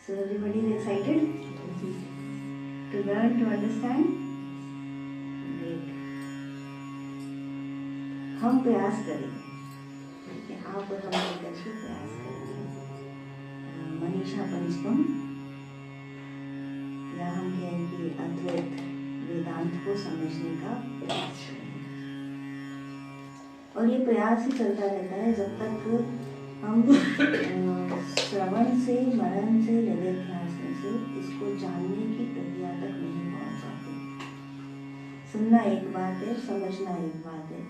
So everybody is excited to learn, to understand? Great. हम प्रयास करेंगे, आप और हम मिलकर के प्रयास करेंगे। मनीषा पंचकम या हम कहें कि अद्वैत वेदांत को समझने का प्रयास करेंगे। और ये प्रयास ही चलता रहता है जब तक हम श्रवण से, मनन से, निधिध्यासन से इसको जानने की प्रक्रिया तक नहीं पहुंच जाते। सुनना एक बात है, समझना एक बात है,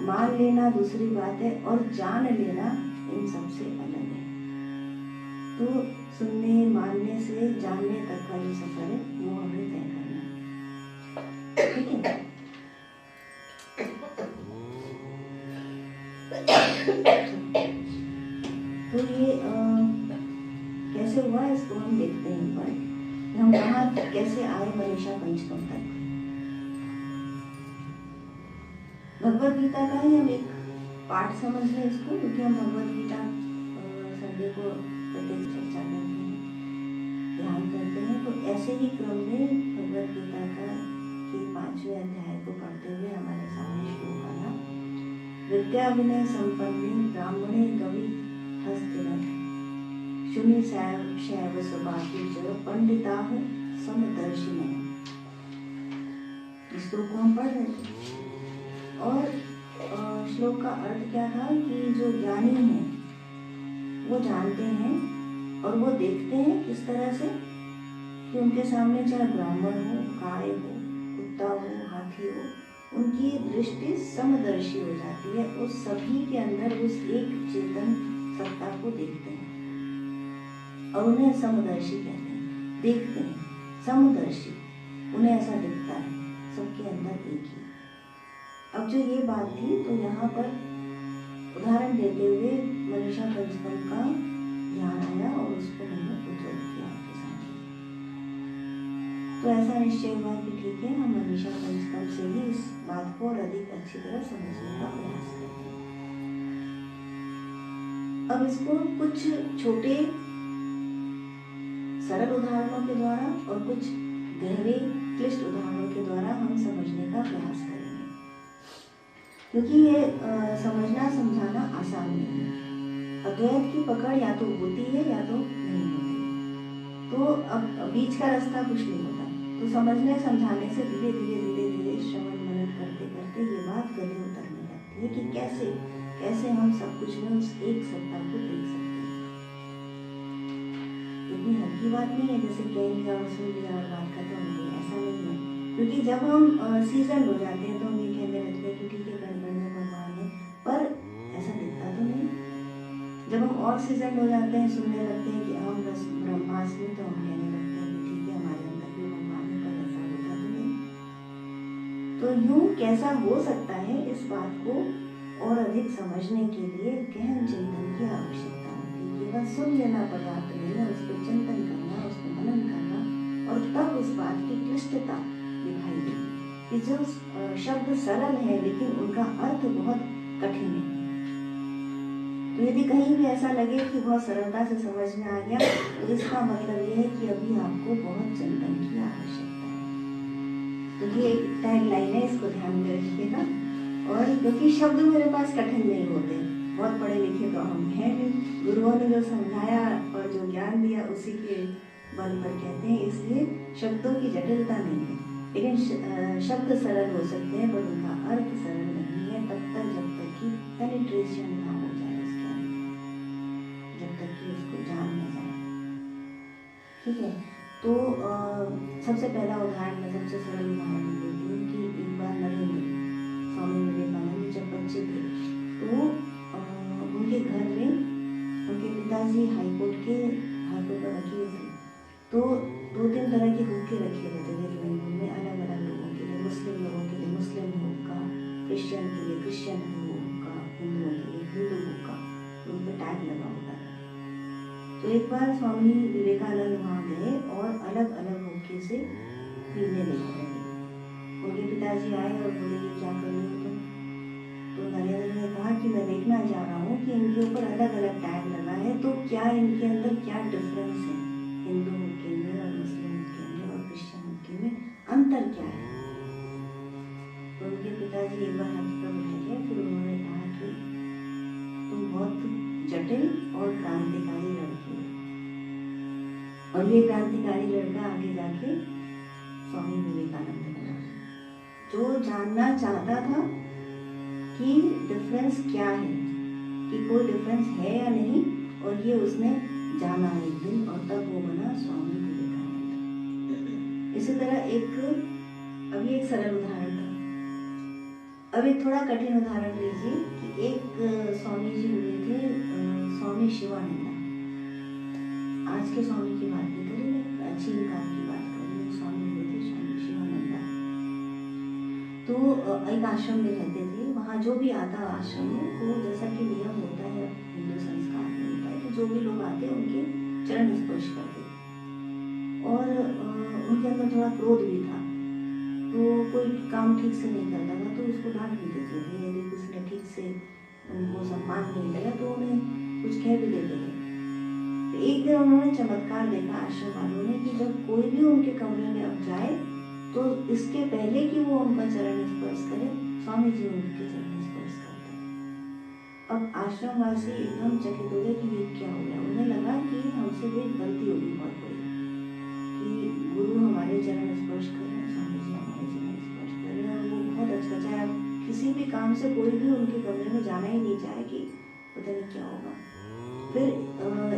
मान लेना दूसरी बात है, और जान लेना इन सबसे अलग है। तो सुनने, मानने से जानने तक का जो सफर है वो हमें तय करना है, ठीक है। तो ये कैसे हुआ इसको हम देखते हैं एक बार। हम कहाँ कैसे आए मनीषा पंचकम तक। भगवद गीता का ही हम एक पाठ समझ लें इसको, क्योंकि हम भगवद गीता संडे को प्रत्येक चर्चा करते हैं, ध्यान करते हैं। तो ऐसे ही क्रम में भगवद गीता का के 5वें अध्याय को पढ़ते हुए हमारे सामने श्लोक आया। विद्या विनय संपन्ने ब्राह्मणे गवि हस्तिनः शुनि शैव सुभाषी च पंडिताः समदर्शिनः। इस श्लोक को हम पढ़ रहे थे और श्लोक का अर्थ क्या था कि जो ज्ञानी हैं वो जानते हैं और वो देखते हैं किस तरह से कि उनके सामने चाहे ब्राह्मण हो, गाय हो, कुत्ता हो, हाथी हो, उनकी दृष्टि समदर्शी हो जाती है। उस सभी के अंदर उस एक चेतन सत्ता को देखते हैं और उन्हें समदर्शी कहते हैं। देखते हैं, समदर्शी, उन्हें ऐसा दिखता है सबके अंदर एक ही। अब जो ये बात थी तो यहाँ पर उदाहरण देते हुए मनीषा पंचकम का ध्यान आया और उसको मैंने उद्धृत किया आपके सामने। तो ऐसा निश्चय हुआ कि ठीक है, हम मनीषा पंचकम से ही इस बात को और अधिक अच्छी तरह समझने का प्रयास करते हैं। अब इसको कुछ छोटे सरल उदाहरणों के द्वारा और कुछ गहरे क्लिष्ट उदाहरणों के द्वारा हम समझने का प्रयास करेंगे, क्योंकि ये समझना समझाना आसान नहीं है। अद्वैत की पकड़ या तो होती है या तो नहीं होती। तो अब बीच का रास्ता कुछ नहीं होता। तो समझने समझाने से धीरे धीरे धीरे धीरे श्रवण मनन करते करते ये बात गले उतरने लगती है कि कैसे कैसे हम सब कुछ में उस एक सत्ता को देख सकते हैं। इतनी हल्की बात नहीं है जैसे कह लिया और सुन लिया और बात खत्म हो गई, ऐसा नहीं है। क्योंकि जब हम सीजन हो जाते हैं तो हम ये कहने लगते हैं कि ठीक है गड़बड़ में भगवान है, पर ऐसा दिखता तो नहीं। जब हम और सीजन हो जाते हैं, सुनने लगते हैं कि हम बस ब्रह्मास्मि, तो हम कहने लगते हैं कि ठीक है हमारे अंदर भी भगवान है, पर ऐसा होता तो नहीं। तो यूं कैसा हो सकता है, इस बात को और अधिक समझने के लिए गहन चिंतन की आवश्यकता होती है। केवल सुन लेना पर्याप्त नहीं है, उस पर चिंतन करना, उस पर मनन करना, और तब उस बात की क्लिष्टता दिखाई देगी कि जो शब्द सरल है लेकिन उनका अर्थ बहुत कठिन है। तो यदि कहीं भी ऐसा लगे कि बहुत सरलता से समझ में आ गया, तो इसका मतलब यह है कि अभी आपको बहुत चिंतन की आवश्यकता है। तो ये एक टैग लाइन है, इसको ध्यान में रखिएगा। और क्योंकि शब्द मेरे पास कठिन नहीं होते, बहुत पढ़े लिखे तो हम हैं नहीं, गुरुओं ने जो समझाया और जो ज्ञान दिया उसी के बल पर कहते हैं, इसलिए शब्दों की जटिलता नहीं है। लेकिन शब्द सरल हो सकते हैं पर उनका अर्थ सरल नहीं है, तब तक जब तक कि पेनिट्रेशन ना हो जाए उसके अंदर, जब तक कि उसको जान न जाए। ठीक है, तो सबसे पहला उदाहरण, मैं सबसे सरल उदाहरण देती हूँ कि एक बार नरेंद्र स्वामी विवेकानंद जब बच्चे थे तो उनके घर में उनके पिताजी हाईकोर्ट का वकील थे। तो 2-3 तरह के हुक्के रखे रहते थे ड्राइंग रूम में, अलग अलग लोगों के लिए, मुस्लिम लोगों के लिए मुस्लिम हुक्का, क्रिश्चियन के लिए क्रिश्चियन हुक्का, हिंदुओं के लिए हिंदू हुक्का, उन पर टैग लगा होता था। तो एक बार स्वामी विवेकानंद वहाँ गए और अलग अलग हुक्के से पीने लगे। उनके पिताजी आए और बोले ये क्या कर रहे हो तुम? तो नरेंद्र ने कहा कि मैं देखना चाह रहा हूँ कि इनके ऊपर अलग अलग टैग लगा है तो क्या इनके अंदर क्या डिफरेंस है, हिंदू के में और मुस्लिम के में और क्रिश्चियन के में अंतर क्या है। तो उनके पिताजी एक बार हाथ पर बैठे, फिर उन्होंने कहा कि तुम बहुत जटिल और क्रांतिकारी लड़की हो। और ये क्रांतिकारी लड़का आगे जाके स्वामी विवेकानंद बना, जो जानना चाहता था कि डिफरेंस क्या है, कि कोई डिफरेंस है या नहीं, और ये उसने जाना एक दिन, और तब वो बना स्वामी विवेकानंद। इसी तरह अभी एक सरल उदाहरण था, अब एक थोड़ा कठिन उदाहरण लीजिए कि एक स्वामी जी हुए थे, स्वामी शिवानंदा। आज के स्वामी की बात नहीं करेंगे, प्राचीन काल की बात करेंगे। स्वामी हुए थे स्वामी शिवानंदा। तो एक आश्रम में रहते थे, वहाँ जो भी आता आश्रम में, वो जैसा कि नियम होता है हिंदू संस्कार में होता है कि जो भी लोग आते उनके चरण स्पर्श करते, और उनके अंदर थोड़ा क्रोध भी था, तो कोई काम ठीक से नहीं करता था तो उसको डांट भी देते थे, यदि किसी ने ठीक से उनको सम्मान नहीं दिया तो उन्हें कुछ कह भी देते थे। तो एक दिन उन्होंने चमत्कार देखा आश्रम वालों ने कि जब कोई भी उनके कमरे में अब जाए तो इसके पहले कि वो उनका चरण स्पर्श करे, स्वामी जी उनके चरण स्पर्श करते। अब आश्रमवासी एकदम चकित हो गए कि ये क्या हो गया। उन्हें लगा कि हमसे कोई गलती होगी बहुत बड़ी, कि गुरु हमारे चरण स्पर्श कर रहे हैं, स्वामी जी हमारे चरण स्पर्श कर रहे हैं, और वो बहुत अच्छा। अब किसी भी काम से कोई भी उनके कमरे में जाना ही नहीं चाहे कि पता नहीं क्या होगा। फिर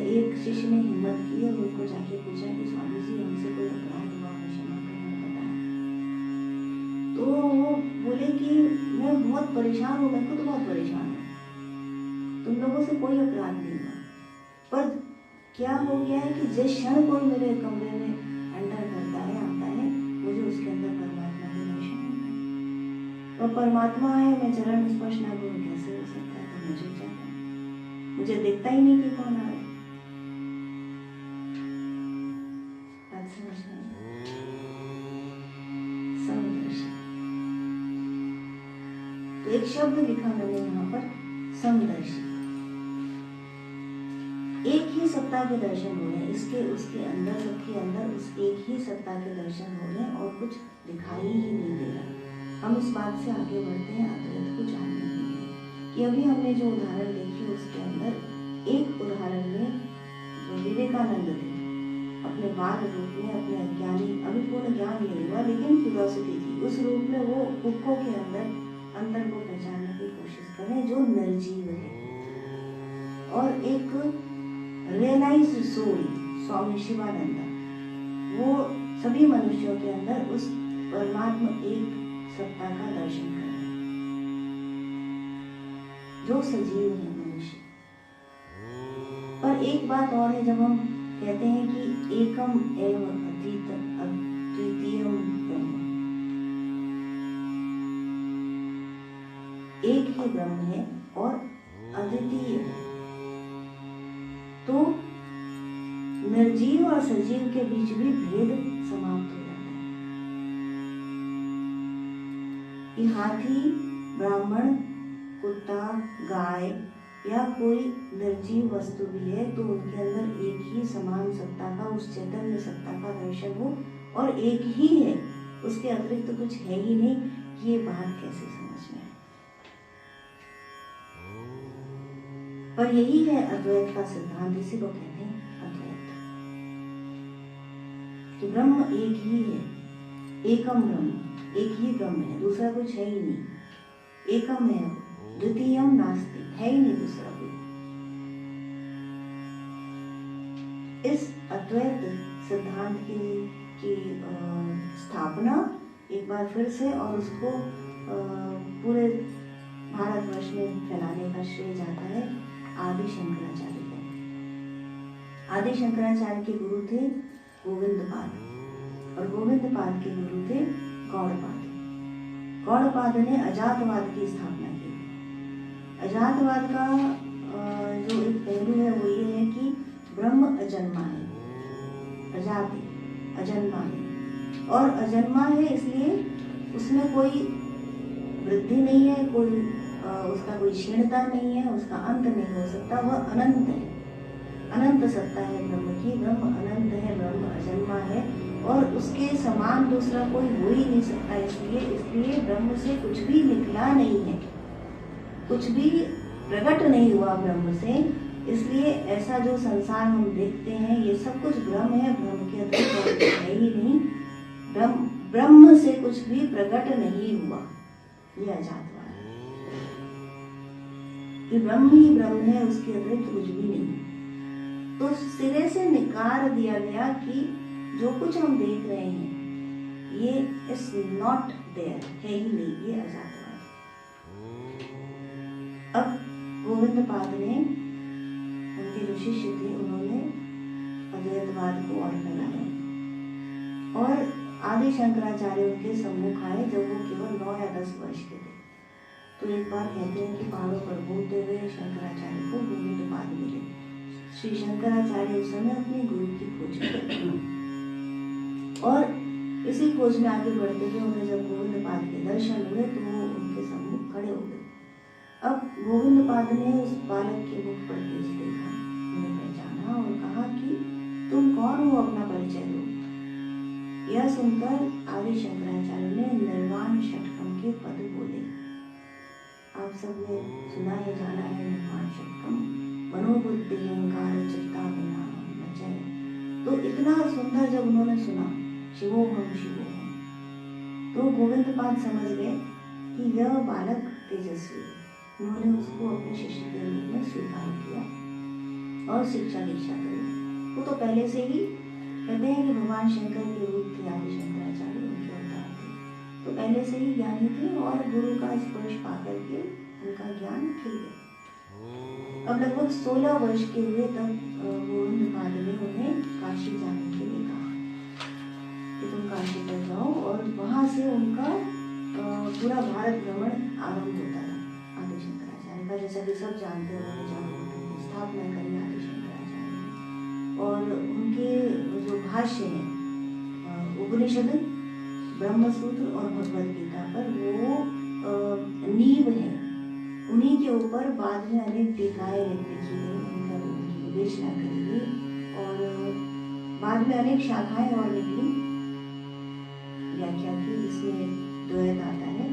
एक शिष्य ने हिम्मत की और उनको जाके पूछा कि स्वामी जी हमसे कोई अपराध हुआ, क्षमा करना पता है। तो वो बोले कि मैं बहुत परेशान हूँ, मैं खुद बहुत परेशान हूँ, तुम लोगों से कोई अपराध नहीं हुआ, पर क्या हो गया है कि जिस क्षण कोई मेरे कमरे में एंटर करता है, आता है, मुझे उसके अंदर परमात्मा के दर्शन होते हैं। तो परमात्मा है, मैं चरण स्पर्श ना करूँ कैसे हो सकता है। तो मुझे जाता है, मुझे दिखता ही नहीं कि कौन आ रहा है। बात समझ में समदर्शी। तो एक शब्द लिखा मैंने यहाँ पर, समदर्शी। एक ही सत्ता के दर्शन हो रहे हैं, इसके उसके अंदर, सबके अंदर उस एक ही सत्ता के दर्शन हो रहे हैं, और कुछ दिखाई ही नहीं दे रहा। हम इस बात से आगे बढ़ते हैं अद्वैत को जानने के लिए, कि अभी हमने जो उदाहरण देखी उसके अंदर एक उदाहरण में जो विवेकानंद थे, अपने बाल रूप में, अपने अज्ञानी, अभी पूर्ण ज्ञान नहीं हुआ लेकिन क्यूरियोसिटी थी, उस रूप में वो हुक्कों के अंतर को पहचानने की कोशिश करें जो निर्जीव है। और एक रियलाइज्ड सोल स्वामी शिवानंदा, वो सभी मनुष्यों के अंदर उस परमात्मा एक सत्ता का दर्शन करें जो सजीव है मनुष्य। पर एक बात और है, जब हम कहते हैं कि एकम एवं अद्वितीयम ब्रह्म, एक ही ब्रह्म है और अद्वितीय है, तो निर्जीव और सजीव के बीच भी भेद समाप्त हो जाता है। कि हाथी, ब्राह्मण, कुत्ता, गाय या कोई निर्जीव वस्तु भी है तो उनके अंदर एक ही समान सत्ता का, उस चैतन्य सत्ता का दर्शन हो, और एक ही है, उसके अतिरिक्त तो कुछ है ही नहीं। ये बात कैसे समझ में आए? पर यही है अद्वैत का सिद्धांत, इसी को कहते हैं अद्वैत, कि ब्रह्म एक ही है, एकम ब्रह्म, एक ही ब्रह्म है, दूसरा कुछ है ही नहीं। एकम है, द्वितीयम नास्ति, है ही नहीं दूसरा कोई। इस अद्वैत सिद्धांत की स्थापना एक बार फिर से, और उसको पूरे भारतवर्ष में फैलाने का श्रेय जाता है आदि शंकराचार्य को। आदि शंकराचार्य के गुरु थे गोविंदपाद, और गोविंदपाद के गुरु थे गौड़पाद। गौड़पाद ने अजातवाद की स्थापना की। अजातवाद का जो एक पहलू है वो ये है कि ब्रह्म अजन्मा है, अजात है, अजन्मा है, और अजन्मा है इसलिए उसमें कोई वृद्धि नहीं है, कोई उसका कोई क्षीणता नहीं है, उसका अंत नहीं हो सकता, वह अनंत है। अनंत सत्ता है ब्रह्म की, ब्रह्म अनंत है, ब्रह्म अजन्मा है और उसके समान दूसरा कोई हो ही नहीं सकता। इसलिए ब्रह्म से कुछ भी निकला नहीं है, कुछ भी प्रकट नहीं हुआ ब्रह्म से। इसलिए ऐसा जो संसार हम देखते हैं ये सब कुछ भ्रम है, ब्रह्म के अतिरिक्त है ही नहीं। ब्रह्म से कुछ भी प्रकट नहीं हुआ, ये अजातवाद है कि ब्रह्म ही ब्रह्म है, उसके अतिरिक्त कुछ भी नहीं। तो सिरे से निकार दिया गया कि जो कुछ हम देख रहे हैं ये इज नॉट देयर, है ही नहीं, ये अजातवाद। अब गोविंद पाद ने, उनके जो शिष्य थे, उन्होंने अद्वैतवाद को और फैलाया और आदि शंकराचार्य उनके सम्मुख आए जब वो केवल 9 या 10 वर्ष के थे। तो एक बार कहते हैं कि पहाड़ों पर घूमते हुए शंकराचार्य को गोविंद पाद मिले। श्री शंकराचार्य उस समय अपने गुरु की खोज में और इसी खोज में आगे बढ़ते हुए उन्हें जब गोविंद पाद के दर्शन हुए तो वो उनके सम्मुख खड़े हो गए। अब गोविंद पाद ने उस बालक के मुख पर तेज देखा, उन्हें पहचाना और कहा कि तुम कौन हो, अपना परिचय दो। यह सुनकर आदि शंकराचार्य ने निर्वाण षटकम के पद बोले। आप सबने सुना है, जाना है निर्वाण षटकम, मनोबुद्धि अहंकार चित्ता विनाम नचय। तो इतना सुंदर जब उन्होंने सुना शिवोहम शिवोहम, तो गोविंद पाद समझ गए कि यह बालक तेजस्वी है। उन्होंने उसको अपने शिष्य के रूप में स्वीकार किया और शिक्षा दीक्षा करी। वो तो पहले से ही कहते हैं कि भगवान शंकर के रूप थे आदि शंकराचार्य, उनके अवतार थे, तो पहले से ही ज्ञानी थे और गुरु का स्पर्श पाकर के उनका ज्ञान खिल गया। अब लगभग 16 वर्ष के हुए तब गोविंद पाद ने उन्हें काशी जाने के लिए कहा कि तुम काशी पर जाओ और वहां से उनका पूरा भारत भ्रमण आरंभ होता था आदि शंकराचार्य का। जैसा कि सब जानते हैं, उन्होंने जहाँ की स्थापना करी आदि शंकराचार्य ने और उनके जो भाष्य है उपनिषद, ब्रह्मसूत्र और भगवद गीता पर वो नींव है। उन्हीं के ऊपर बाद में अनेक टीकाएं लिखी गई, उनका विवेचना करी गई और बाद में अनेक शाखाएं और निकली, व्याख्या की, जिसमें द्वैत आता है,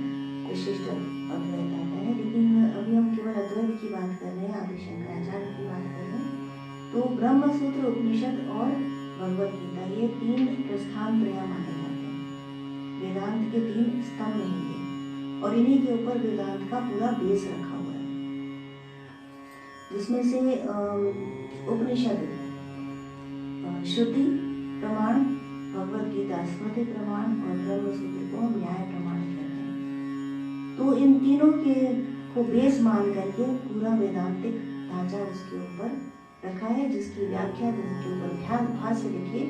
विशिष्ट अद्वैत आता है। लेकिन अभी हम केवल अद्वैत की बात कर रहे हैं, आदि शंकराचार्य की बात कर रहे हैं। तो ब्रह्मसूत्र, उपनिषद और भगवद गीता ये 3 प्रस्थान त्रय माने जाते हैं, वेदांत के 3 स्तंभ हैं और इन्हीं के ऊपर वेदांत का पूरा बेस रखा हुआ है, जिसमें से उपनिषद श्रुति प्रमाण, भगवद गीता स्मृति प्रमाण और ब्रह्मसूत्र को न्याय प्रमाण कहते हैं। तो इन तीनों के को बेस मान करके पूरा वेदांतिक ढांचा उसके ऊपर रखा है, जिसकी व्याख्या, जिसके ऊपर भाष्य लिखे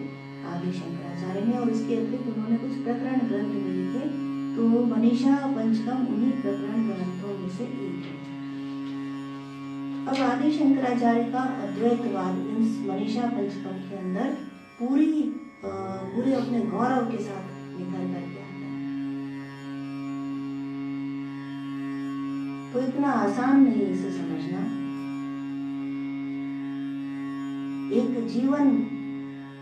आदि शंकराचार्य ने और इसके अतिरिक्त उन्होंने कुछ प्रकरण ग्रंथ भी लिखे। तो मनीषा पंचकम उन्हीं प्रकरण ग्रंथों में से एक है। अब आदि शंकराचार्य का अद्वैतवाद इस मनीषा पंचकम के अंदर पूरे अपने गौरव के साथ निखर करके आता है। तो इतना आसान नहीं इसे समझना, एक जीवन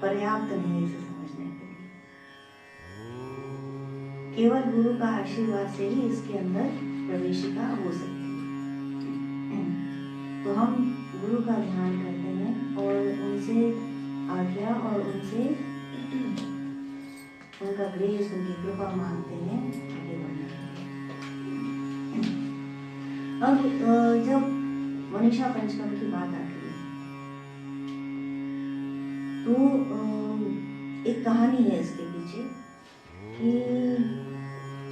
पर्याप्त नहीं इसे समझने के लिए। केवल गुरु का आशीर्वाद से ही इसके अंदर प्रवेशिका हो सकती है। तो हम गुरु का ध्यान करते हैं और उनसे आज्ञा और उनसे उनका ग्रेस, उनकी कृपा मांगते हैं आगे बढ़ने के लिए। अब जब मनीषा पंचकम की बात आती है तो एक कहानी है इसके पीछे कि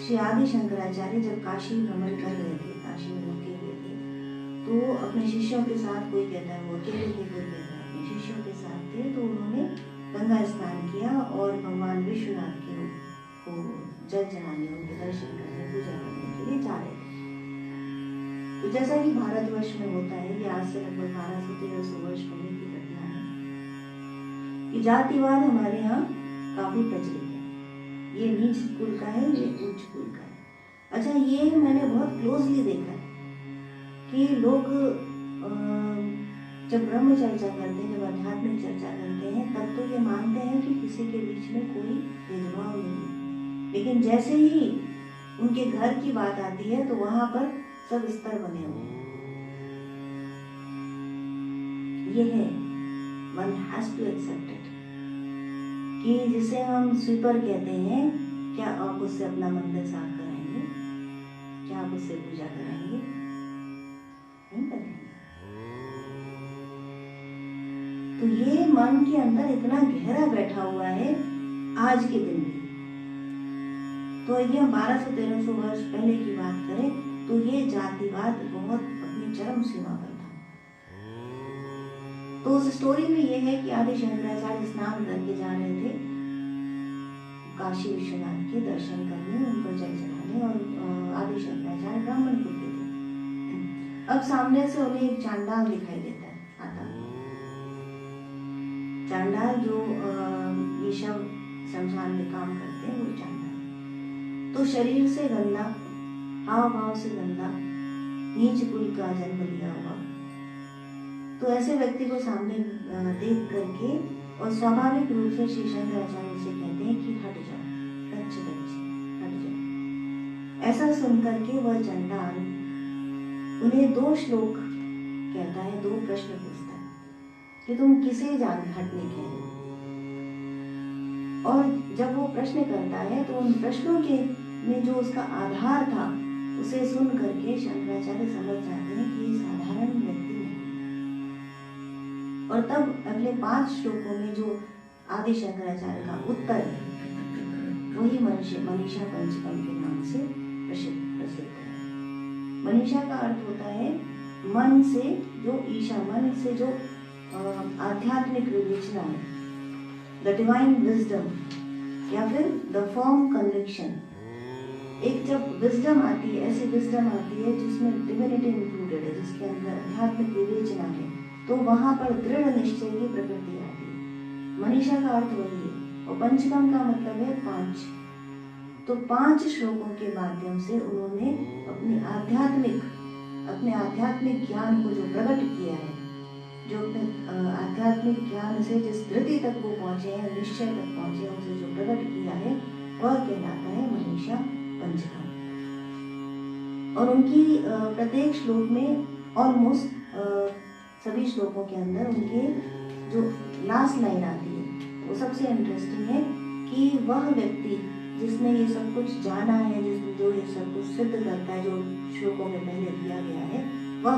श्री आदि शंकराचार्य जब काशी भ्रमण कर रहे थे, काशी में रुके हुए थे, तो अपने शिष्यों के साथ, कोई कहता है वो अकेले थे, कोई कहता है अपने शिष्यों के साथ थे, तो उन्होंने गंगा स्नान किया और भगवान विश्वनाथ के को जल चढ़ाने, उनके दर्शन करने, पूजा करने के लिए जा रहे थे। तो जैसा कि भारतवर्ष में होता है, ये आज से लगभग 1200-1300 वर्ष पहले की घटना है कि जातिवाद हमारे यहाँ काफी प्रचलित है। ये नीच कुल का है, ये उच्च कुल का है। अच्छा, ये मैंने बहुत क्लोजली देखा है कि लोग जब ब्रह्म चर्चा करते हैं, जब आध्यात्मिक चर्चा करते हैं, तब तो ये मानते हैं कि किसी के बीच में कोई भेदभाव नहीं। लेकिन जैसे ही उनके घर की बात आती है तो वहां पर सब स्तर बने हुए हैं। ये है, one has to accept it, कि जिसे हम स्वीपर कहते हैं, क्या आप उससे अपना मंदिर साफ कराएंगे? क्या आप उससे पूजा कराएंगे? नहीं करेंगे। तो ये मन के अंदर इतना गहरा बैठा हुआ है आज के दिन भी। तो ये 1200-1300 वर्ष पहले की बात करें तो ये जातिवाद बहुत अपनी चरम सीमा पर था। तो उस स्टोरी में ये है कि आदि शंकराचार्य स्नान करके जा रहे थे काशी विश्वनाथ के दर्शन करने, उन पर जल चढ़ाने, और आदि शंकराचार्य ब्राह्मण कुल के थे। अब सामने से उन्हें एक चांडाल दिखाई देता है, आता चांडाल जो ये शव शमशान में काम करते हैं, वो चांडाल। तो शरीर से गंदा, हाव भाव से गंदा, नीच कुल का जन्म लिया हुआ, तो ऐसे व्यक्ति को सामने देख करके और स्वाभाविक रूप से श्री शंकराचार्य से कहते हैं कि हट जाओ, बच्चे बच्चे हट जाओ। ऐसा सुन करके वह चंडाल उन्हें 2 श्लोक कहता है, 2 प्रश्न पूछता है कि तुम किसे जान हटने कह रहे हो। और जब वो प्रश्न करता है तो उन प्रश्नों के में जो उसका आधार था, उसे सुन करके शंकराचार्य समझ जाते हैं कि ये साधारण व्यक्ति नहीं। और तब अगले 5 श्लोकों में जो आदि शंकराचार्य का उत्तर है, वही मनीषा पंचकम के नाम से प्रसिद्ध है। मनीषा का अर्थ होता है मन से जो ईशा, मन से जो आध्यात्मिक विवेचना है, द डिवाइन विजडम, या फिर द फर्म कन्विक्शन। एक जब विजडम आती है, ऐसी विजडम आती है जिसमें डिविनिटी इंक्लूडेड है, जिसके अंदर आध्यात्मिक विवेचना है, तो वहां पर दृढ़ निश्चय की प्रकृति आती है। मनीषा का अर्थ वही है, और पंचकम का मतलब है 5। तो 5 श्लोकों के माध्यम से उन्होंने अपने आध्यात्मिक ज्ञान को जो प्रकट किया है, जो अपने आध्यात्मिक ज्ञान से जिस धृति तक वो पहुंचे हैं, निश्चय तक पहुंचे हैं, उसे जो प्रकट किया है, वह कहलाता है मनीषा पंचकम। और उनकी प्रत्येक श्लोक में, ऑलमोस्ट सभी श्लोकों के अंदर, उनके जो लास्ट लाइन आती है वो सबसे इंटरेस्टिंग है कि वह व्यक्ति जिसने ये सब कुछ जाना है, जो ये सब कुछ सिद्ध करता है, जो श्लोकों में पहले दिया गया है, वह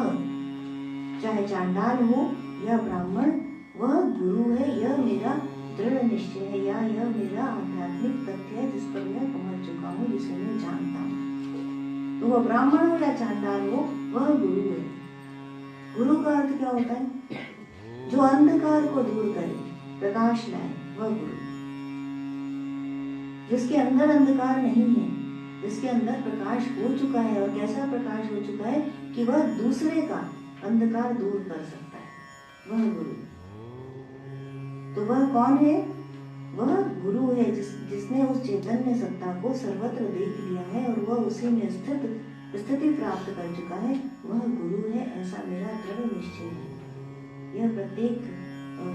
चाहे चांडाल हो या ब्राह्मण, वह गुरु है, यह मेरा दृढ़ निश्चय है, या यह मेरा आध्यात्मिक तथ्य है जिस पर मैं पहुंच चुका हूँ, जिसे मैं जानता हूँ। तो वह ब्राह्मण हो या चांडाल हो, वह गुरु है। गुरु का अर्थ क्या होता है? जो अंधकार को दूर करे, प्रकाश लाए, वह गुरु। जिसके अंदर अंधकार नहीं है, जिसके अंदर प्रकाश हो चुका है, और कैसा प्रकाश हो चुका है कि वह दूसरे का अंधकार दूर कर सकता है, वह गुरु। तो वह कौन है? वह गुरु है जिसने उस चैतन्य सत्ता को सर्वत्र देख लिया है और वह उसी में स्थिति प्राप्त कर चुका है, वह गुरु है, ऐसा मेरा दृढ़ निश्चय है। यह प्रत्येक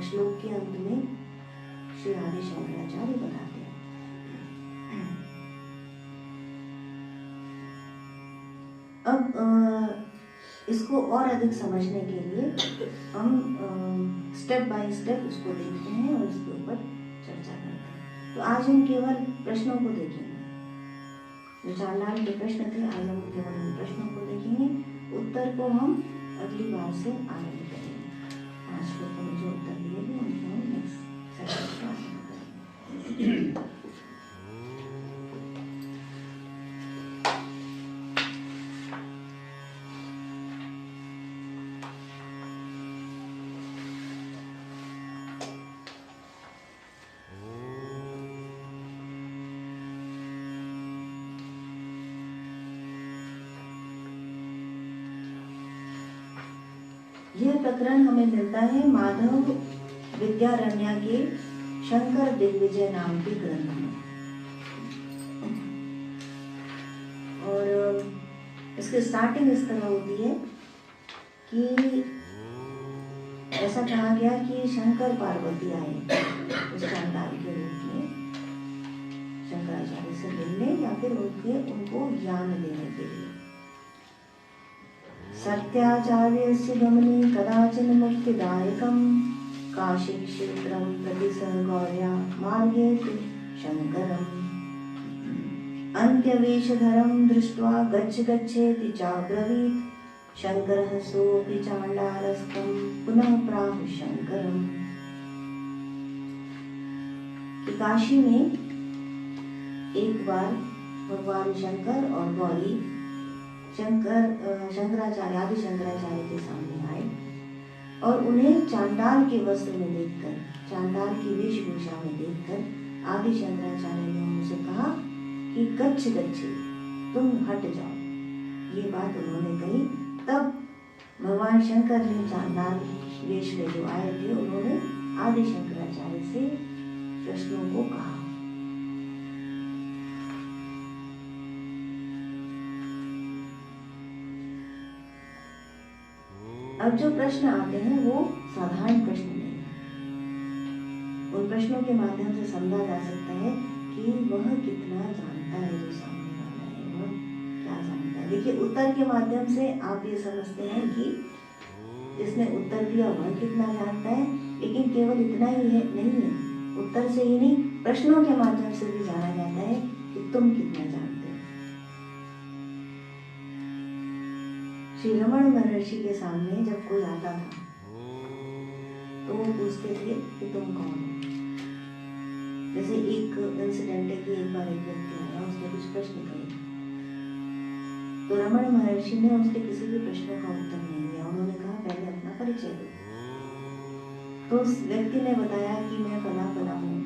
श्लोक के अंत में श्री आदि शंकराचार्य बताते हैं। अब इसको और अधिक समझने के लिए हम स्टेप बाय स्टेप इसको देखते हैं और इसके ऊपर चर्चा करते हैं। तो आज हम केवल प्रश्नों को देखेंगे, जो चांडाल के प्रश्न थे, आज हम केवल उन प्रश्नों को देखेंगे। उत्तर को हम अगली बार से आरंभ करेंगे। 5 श्लोकों में जो उत्तर दिए गए उनको हम नेक्स्ट सेशन में आरंभ करेंगे। यह प्रकरण हमें मिलता है माधव विद्यारण्य के शंकर दिग्विजय नाम के ग्रंथ में, और इसकी स्टार्टिंग इस तरह होती है कि ऐसा कहा गया कि शंकर पार्वती आए उस चांडाल के रूप में शंकराचार्य से मिलने या फिर उनको ज्ञान देने के लिए। सत्याचार्यस्य गमने कदाचन मुक्तिदायकं काशी क्षेत्रं प्रति स गौर्या मार्गे तु शंकरम् अन्त्यवेशधरं दृष्ट्वा गच्छ गच्छेति चाब्रवीत् शंकरः सोऽपि चाण्डालस्तं पुनः प्राहुः शंकरम्। काशी में एक बार भगवान शंकर और गौरी शंकराचार्य आदि शंकराचार्य के सामने आए और उन्हें चांडाल के वस्त्र में देखकर, चांडाल की वेशभूषा में देखकर आदि शंकराचार्य ने उनसे कहा कि गच्छ गच्छे, तुम हट जाओ। ये बात उन्होंने कही। तब भगवान शंकर ने चांडाल वेश में जो आए थे उन्होंने आदि शंकराचार्य से प्रश्नों को कहा। अब जो प्रश्न आते हैं वो साधारण प्रश्न नहीं है। उन प्रश्नों के माध्यम से समझा जा सकता है कि वह कितना जानता है, जो सामने वाला है वह क्या जानता है। देखिए, उत्तर के माध्यम से आप ये समझते हैं कि जिसने उत्तर दिया वह कितना जानता है, लेकिन केवल इतना ही है नहीं है, उत्तर से ही नहीं प्रश्नों के माध्यम से भी जाना जाता है कि तुम कितना जानते हो। श्री रमण महर्षि के सामने जब कोई आता था तो वो पूछते थे कि तुम कौन हो। जैसे एक इंसिडेंट है कि एक बार एक व्यक्ति आया, उसने कुछ प्रश्न किए तो रमण महर्षि ने उसके किसी भी प्रश्नों का उत्तर नहीं दिया। उन्होंने कहा पहले अपना परिचय दो। तो उस व्यक्ति ने बताया कि मैं फला फला हूँ,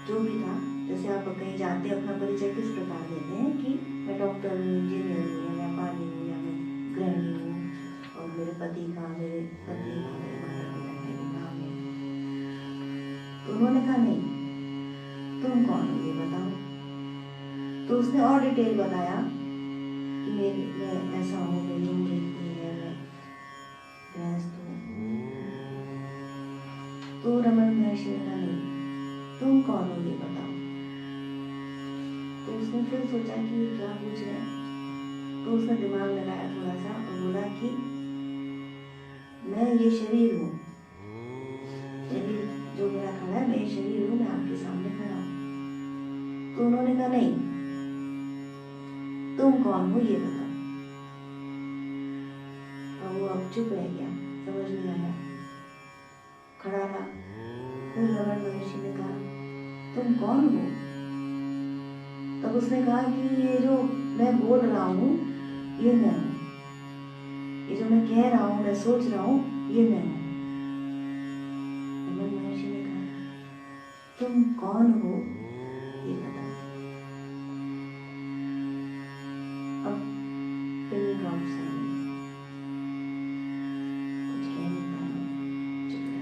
जो भी था। जैसे आप कहीं जाते अपना परिचय किस प्रकार देते हैं कि मैं डॉक्टर हूँ, इंजीनियर हूँ, या व्यापारी हूँ, या मैं गृहिणी हूँ, और मेरे पति का, मेरे पत्नी का, मेरे माता पिता का ये नाम है। तो उन्होंने कहा नहीं, तुम कौन हो ये बताओ। तो उसने और डिटेल बताया कि मैं ऐसा हूँ, मेरी उम्र इतनी है, मैं गृहस्थ हूँ। तो रमण महर्षि ने कहा नहीं, तुम कौन हो ये बताओ। तो उसने फिर सोचा कि ये क्या पूछ रहे हैं। तो उसने दिमाग लगाया थोड़ा सा और बोला कि मैं ये शरीर हूँ, शरीर जो मेरा खड़ा है, मैं शरीर हूँ, मैं आपके सामने खड़ा हूँ। तो उन्होंने कहा नहीं, तुम कौन हो ये बताओ। और वो अब चुप रह गया, समझ नहीं आया, खड़ा रहा। फिर रमण महर्षि ने कहा तुम कौन हो। तब उसने कहा कि ये जो मैं बोल रहा हूँ ये मैं हूँ, ये जो मैं कह रहा हूँ, मैं सोच रहा हूँ, ये मैं हूँ। रमण महर्षि ने कहा तुम कौन हो ये बताओ। अब पिन ड्रॉप साइलेंस, कुछ कह नहीं पाया, चुप रह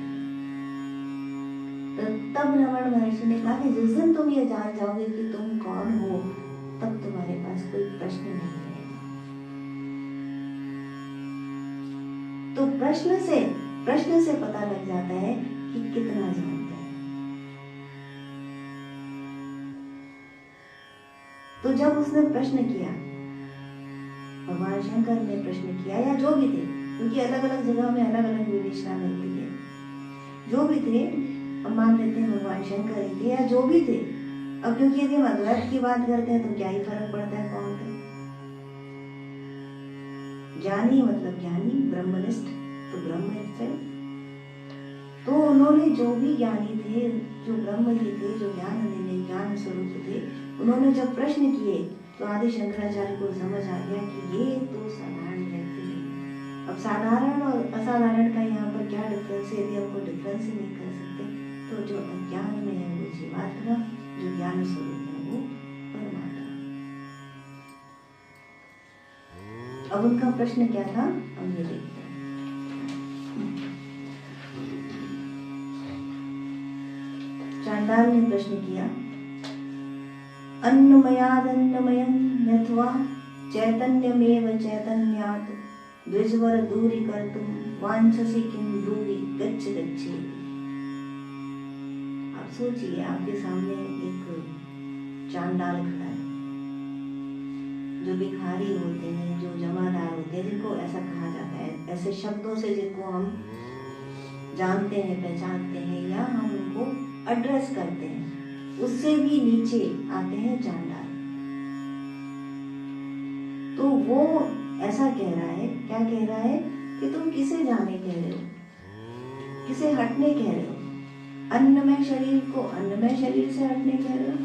गया। तब रमण महर्षि ने कहा कि जिस दिन तुम ये जान जाओगे कि तुम कौन हो, तब तुम्हारे पास कोई प्रश्न नहीं रहेगा। तो प्रश्न से पता लग जाता है कि कितना जानते हैं। तो जब उसने प्रश्न किया, भगवान शंकर ने प्रश्न किया, या जो भी थे, क्योंकि अलग अलग जगह में अलग अलग विवेचना मिलती है, जो भी थे, हम मान लेते हैं भगवान शंकर ही थे, या जो भी थे। अब क्योंकि यदि हम अद्वैत की बात करते हैं तो क्या ही फर्क पड़ता है कौन थे। ज्ञानी मतलब ज्ञानी, ब्रह्मनिष्ठ तो ब्रह्मनिष्ठ है। तो उन्होंने जो भी ज्ञानी थे, जो ब्रह्म ही थे, जो ज्ञान देने, ज्ञान स्वरूप थे, उन्होंने जब प्रश्न किए तो आदि शंकराचार्य को समझ आ गया कि ये तो साधारण व्यक्ति है। अब साधारण और असाधारण का यहाँ पर क्या डिफरेंस है। यदि हमको डिफरेंस ही नहीं कर सकते तो जो अज्ञान में है वो जीवात्मा, जो ज्ञान स्वरूप है वो परमात्मा। अब उनका प्रश्न क्या था, हम ये देखते हैं। चांडाल ने प्रश्न किया, अन्नमयादन्नमयं नत्वा चैतन्यमेव चैतन्यात् द्विजवर दूरीकर्तुं वांछसि किं ब्रूहि गच्छ गच्छेति। आप सोचिए, आपके सामने एक चांडाल खड़ा है, जो भिखारी होते हैं, जो जमादार होते हैं, जिनको ऐसा कहा जाता है, ऐसे शब्दों से जिनको हम जानते हैं, पहचानते हैं, या हम उनको एड्रेस करते हैं, उससे भी नीचे आते हैं चांडाल। तो वो ऐसा कह रहा है, क्या कह रहा है कि तुम किसे जाने कह रहे हो, किसे हटने कह रहे हो, अन्नमय शरीर को अन्नमय शरीर से हटने कह रहे हो।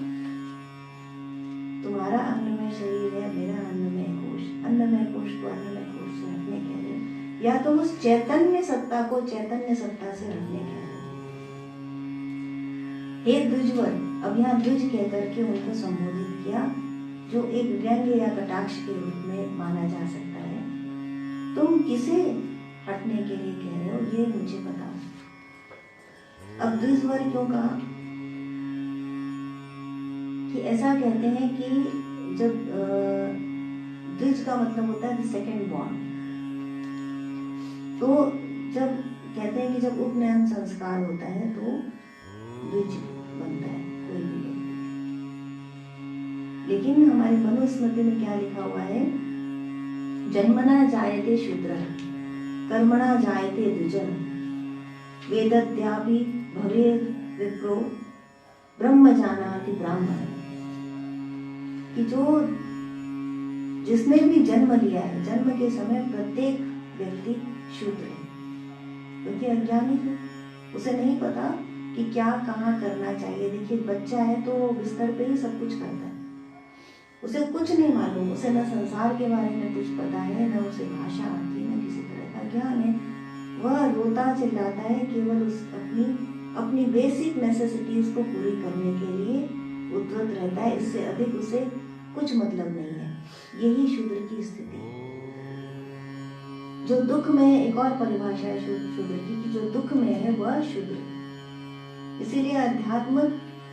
तुम्हारा अन्नमय शरीर है, मेरा अन्नमय कोश, अन्नमय कोश को अन्नमय कोश से हटने कह रहे हो, या तुम उस चैतन्य सत्ता को चैतन्य सत्ता से हटने कह रहे हो। हे द्विजवर, अब यहाँ द्विज कह करके उनको संबोधित किया, जो एक व्यंग्य या कटाक्ष के रूप में माना जा सकता है। तुम किसे हटने के लिए कह रहे हो, ये मुझे बताओ। अब द्विजवर क्यों कहा कि ऐसा कहते हैं कि जब द्विज का मतलब होता है सेकंड बॉर्न, तो जब कहते हैं कि जब उपनयन संस्कार होता है तो द्विज बनता है कोई भी व्यक्ति। लेकिन हमारी मनुस्मृति में क्या लिखा हुआ है, जन्मना जायते शूद्रः कर्मणा जायते द्विजः वेदत्यापि भवेत् विप्रो ब्रह्म जानाति ब्राह्मण। कि जो जिसने भी जन्म लिया है, जन्म के समय प्रत्येक व्यक्ति शूद्र है, क्योंकि अज्ञानी है, उसे नहीं पता कि क्या कहाँ करना चाहिए। देखिए, बच्चा है तो बिस्तर पे ही सब कुछ करता है, उसे कुछ नहीं मालूम, उसे न संसार के बारे में कुछ पता है, न उसे भाषा आती है, न किसी तरह का ज्ञान है। वह रोता चिल्लाता है केवल उस अपनी बेसिक नेसेसिटीज को पूरी करने के लिए उद्धत रहता है, इससे अधिक उसे कुछ मतलब नहीं है। यही शूद्र की स्थिति है। जो दुख में, एक और परिभाषा है शूद्र की, कि जो दुख में है वह शूद्र। इसीलिए अध्यात्म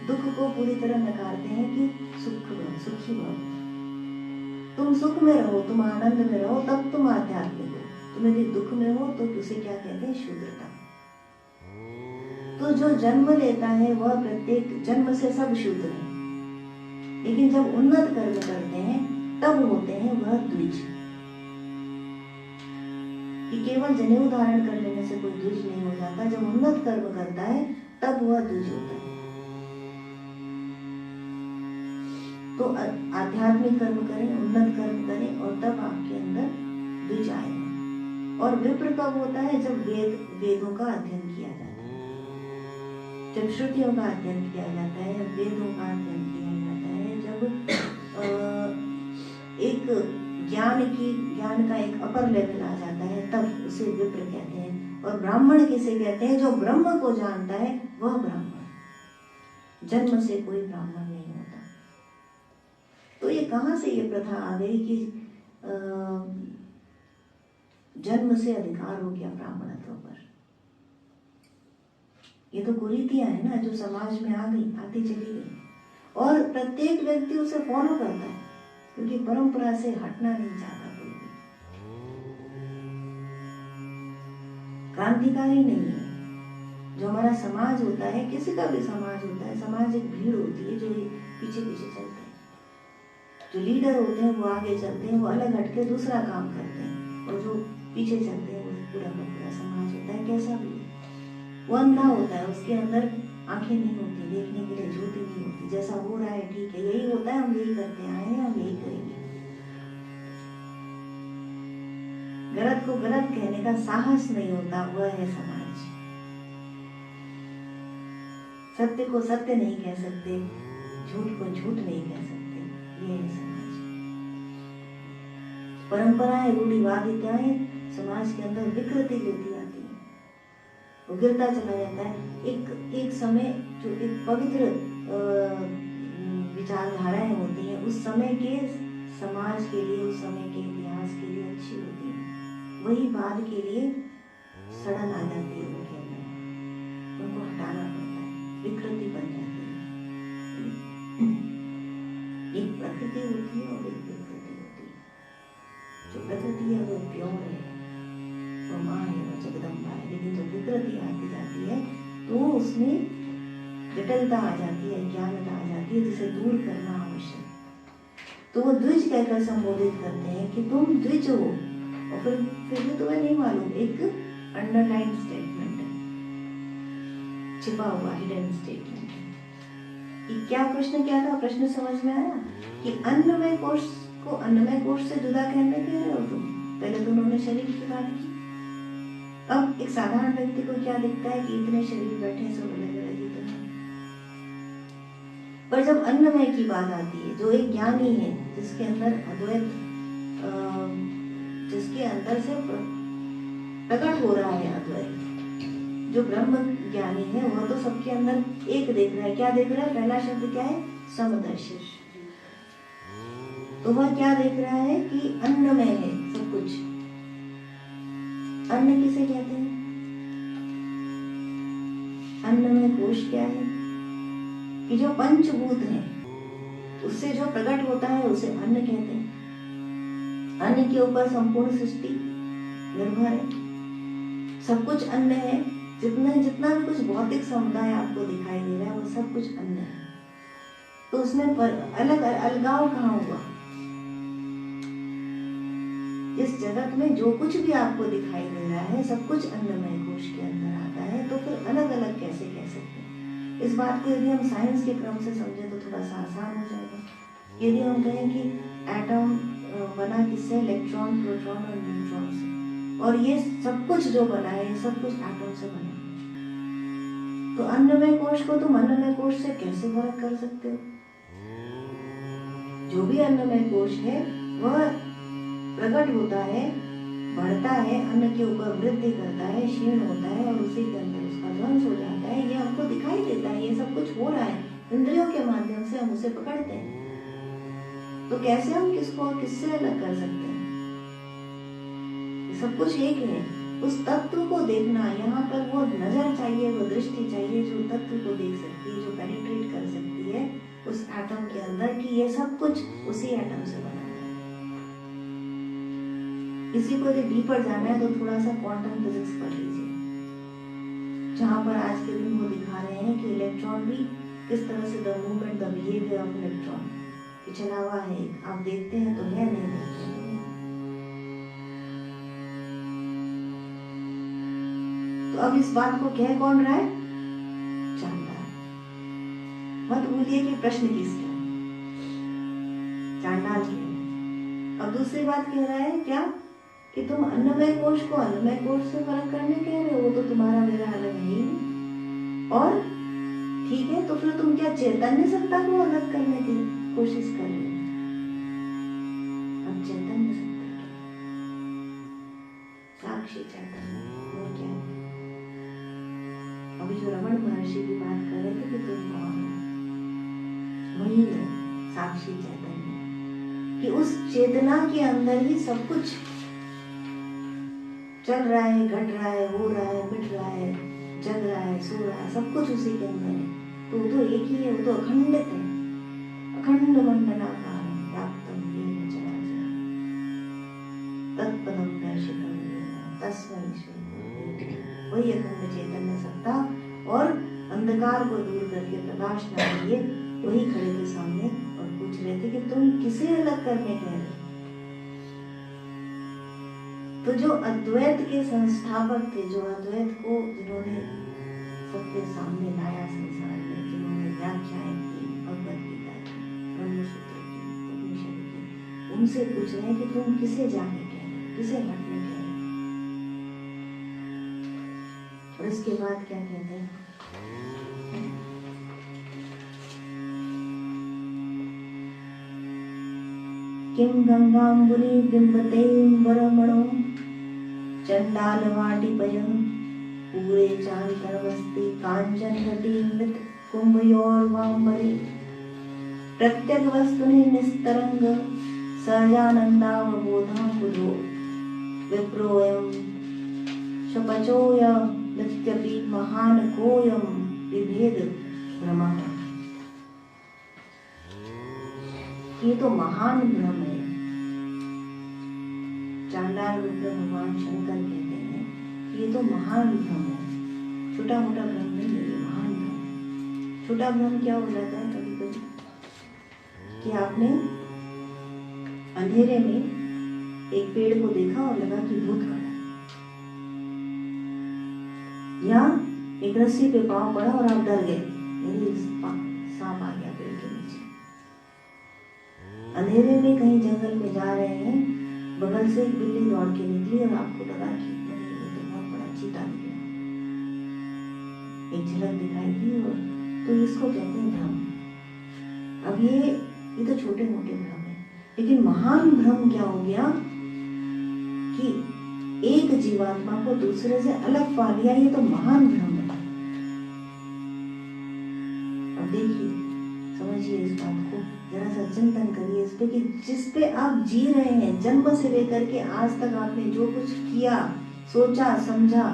दुख को पूरी तरह नकारते हैं कि सुखी भव, तुम सुख में रहो, तुम आनंद में रहो, तब तुम आध्यात्मिक हो। तुम यदि दुख में हो तो उसे क्या कहते हैं, शूद्रता। तो जो जन्म लेता है वह प्रत्येक जन्म से सब शूद्र है, लेकिन जब उन्नत कर्म करते हैं तब होते हैं वह द्विज। कि केवल जनेऊ धारण कर लेने से कोई द्विज नहीं हो जाता, जब उन्नत कर्म करता है तब वह द्विज होता है। तो आध्यात्मिक कर्म करें, उन्नत कर्म करें, और तब आपके अंदर द्विज आएगा। और विप्र कब होता है, जब वेदों का अध्ययन किया जाता है, जब श्रुतियों का अध्ययन किया जाता है, वेदों का अध्ययन किया जाता है, जब एक ज्ञान का एक अपर लेवल आ जाता है, तब उसे विप्र कहते हैं। और ब्राह्मण किसे कहते हैं, जो ब्रह्म को जानता है वह ब्राह्मण। जन्म से कोई ब्राह्मण नहीं होता। तो ये कहाँ से ये प्रथा आ गई कि जन्म से अधिकार हो गया ब्राह्मणत्व पर? ये तो कुरीतियां है ना, जो समाज में आ गई, आती चली गई, और प्रत्येक व्यक्ति उसे फॉलो करता है, क्योंकि परंपरा से हटना नहीं चाहता कोई भी। क्रांतिकारी नहीं है। जो हमारा समाज होता है, किसी का भी समाज होता है, समाज एक भीड़ होती है जो पीछे पीछे चलते हैं। जो लीडर होते हैं वो आगे चलते हैं, वो अलग हटके दूसरा काम करते हैं, और जो पीछे चलते हैं वो पूरा का पूरा समाज होता है, कैसा भी वो अंधा होता है, उसके अंदर आंखें नहीं होती, देखने के लिए ज्योति नहीं होती। जैसा हो रहा है ठीक है, यही होता है, हम यही करते आए हैं, हम यही करेंगे। गलत को गलत कहने का साहस नहीं होता, वह है समाज। सत्य को सत्य नहीं कह सकते, झूठ को झूठ नहीं कह सकते, ये है समाज। परंपराएं, रूढ़िवादिताएं समाज के अंदर विकृति लेती आती है, वो गिरता चला जाता है। एक समय जो एक पवित्र विचारधाराएं होती हैं, उस समय के समाज के लिए, उस समय के इतिहास के लिए अच्छी होती है, वही बाद के लिए सड़न आ जाती है उनके अंदर, उनको हटाना पड़ता है, विकृति बन जाती है। एक प्रकृति होती है और एक विकृति होती है। जो प्रकृति है वो प्योर है, वो माँ है, जगदम्बा है, लेकिन जब विकृति आती जाती है तो उसमें जटिलता आ जाती है, ज्ञानता आ जाती है, जिसे दूर करना आवश्यक। तो वो द्विज कहकर संबोधित करते हैं कि तुम द्विज हो, और फिर भी तुम्हें नहीं मालूम, एक अंडरलाइन स्टेटमेंट है, छिपा हुआ हिडन स्टेटमेंट है। कि क्या प्रश्न क्या था? प्रश्न समझ में आया कि अन्नमय कोश को अन्नमय कोश से जुदा कहने कह रहे हो तुम। पहले तो उन्होंने शरीर की बात की। अब एक साधारण व्यक्ति को क्या दिखता है कि इतने शरीर बैठे सब अलग अलग ही तो है, पर जब अन्नमय की बात आती है, जो एक ज्ञानी है, जिसके अंदर अद्वैत, जिसके अंदर से प्रकट हो रहा है अद्वैत, जो ब्रह्म ज्ञानी है, वह तो सबके अंदर एक देख रहा है। क्या देख रहा है? पहला शब्द क्या है? समदर्शी। तो वह क्या देख रहा है कि अन्नमय है सब कुछ। अन्न किसे कहते हैं? अन्नमय कोश क्या है? कि जो पंचभूत है उससे जो प्रकट होता है उसे अन्न कहते हैं। अन्न के ऊपर संपूर्ण सृष्टि निर्भर है, सब कुछ अन्न है। जितना भी कुछ भौतिक समुदाय आपको दिखाई दे रहा है वो सब कुछ अन्न है। तो उसमें अलग अलगाव कहाँ हुआ? इस जगत में जो कुछ भी आपको दिखाई दे रहा है सब कुछ अन्नमय कोश के अंदर आता है, तो फिर अलग अलग कैसे कह सकते हैं? इस बात को यदि हम साइंस के क्रम से समझें तो थोड़ा सा आसान हो जाएगा। यदि हम कहें कि एटम बना किससे? इलेक्ट्रॉन, प्रोटॉन और न्यूट्रॉन से, और ये सब कुछ जो बना है सब कुछ एटम से बना है। तो अन्नमय कोश को तुम अन्नमय कोश से कैसे फर्क कर सकते हो? जो भी अन्नमय कोश है वह प्रकट होता है, बढ़ता है, अन्न के ऊपर वृद्धि करता है, क्षीण होता है और उसी के अंदर उसका ध्वंस हो जाता है। ये हमको दिखाई देता है, ये सब कुछ हो रहा है, इंद्रियों के माध्यम से हम उसे पकड़ते हैं। तो कैसे हम किसको और किससे अलग कर सकते हैं? ये सब कुछ एक है। उस तत्व को देखना, यहाँ पर वो नजर चाहिए, वो दृष्टि चाहिए जो तत्व को देख सकती है, जो पेनिट्रेट कर सकती है उस एटम के अंदर कि ये सब कुछ उसी एटम से बना है। किसी को यदि डी पर जाना है तो थोड़ा सा क्वांटम फिजिक्स पढ़ लीजिए, जहाँ पर आज के दिन वो दिखा रहे हैं कि इलेक्ट्रॉन भी किस तरह से the movement, the behaviour of electron कि चला हुआ है। आप देखते हैं तो है, नहीं देखते हैं। तो अब इस बात को कह कौन रहा है? चांडाल। मत भूलिए कि प्रश्न किसका है? चांडाल कह रहा है। अब दूसरी बात कह रहा है क्या? कि तुम अन्नमय कोश को अन्नमय कोश से फर्क करने कह रहे हो, वो तो तुम्हारा मेरा अलग है ही नहीं। और ठीक है, तो फिर तुम क्या चैतन्य सत्ता को अलग करने की कोशिश कर रहे हो? अब चैतन्य सत्ता क्या? साक्षी चैतन्य वो क्या है? अभी जो रमण महर्षि की बात कर रहे थे कि तुम कौन हो, वही है साक्षी चैतन्य, कि उस चेतना के अंदर ही सब कुछ चल रहा है, घट रहा है, हो रहा है, मिट रहा है, जग रहा है, सो रहा है, सब कुछ उसी के अंदर है। तो वो तो एक ही है, वो तो अखंडित है। अखंड मंडलाकारं व्याप्तं येन चराचरं तत्पदं दर्शितं येन तस्मै श्री गुरवे। वही अखंड चैतन्य सत्ता, और अंधकार को दूर करके प्रकाश ला दिए, वही खड़े थे सामने और पूछ रहे थे कि तुम किसे अलग करने कह रहे? तो जो अद्वैत के संस्थापक थे, जो अद्वैत को जिन्होंने सबके सामने लाया संसार में, जिन्होंने व्याख्याएं की, भगवद गीता की, ब्रह्मसूत्र की, उपनिषद की, उनसे पूछ रहे हैं कि तुम किसे जाने कह रहे हो, किसे हटने कह रहे हो? और इसके बाद क्या कहते हैं? किम गंगाम्बुनि बिंबते वरमणो चंडालवाटिपयं पूरे चांतरवस्ति कांचन घटी मृत कुंभयोर्वांबरे प्रत्यग वस्तुनि निस्तरंग सहजानंदावबोधांकुरो विप्रोयं शपचोय नित्यपि महान कोयं विभेद भ्रमः। ये तो महान भ्रम है। चांडाल रूप में भगवान शंकर कहते हैं कि ये तो महान भ्रम है, छोटा मोटा भ्रम नहीं है, ये महान भ्रम। छोटा भ्रम क्या हो जाता है कभी कभी कि आपने अंधेरे में एक पेड़ को देखा और लगा कि भूत खड़ा है, या एक रस्सी पे पांव पड़ा और आप डर गए, सांप आ गया पेड़ के नीचे। अंधेरे में कहीं जंगल में जा रहे हैं, बगल से एक बिल्ली दौड़ के निकली और आपको लगा कि ये तो बहुत बड़ा चीता निकला, एक झलक दिखाई दी, और तो इसको कहते हैं भ्रम। अब ये तो छोटे मोटे भ्रम है, लेकिन महान भ्रम क्या हो गया कि एक जीवात्मा को दूसरे से अलग पा लिया, ये तो महान भ्रम है। अब देखिए, समझिए इस बात को, जरा सा चिंतन करिए इस पे कि जिस पे आप जी रहे हैं, जन्म से लेकर के आज तक आपने जो कुछ किया, सोचा, समझा,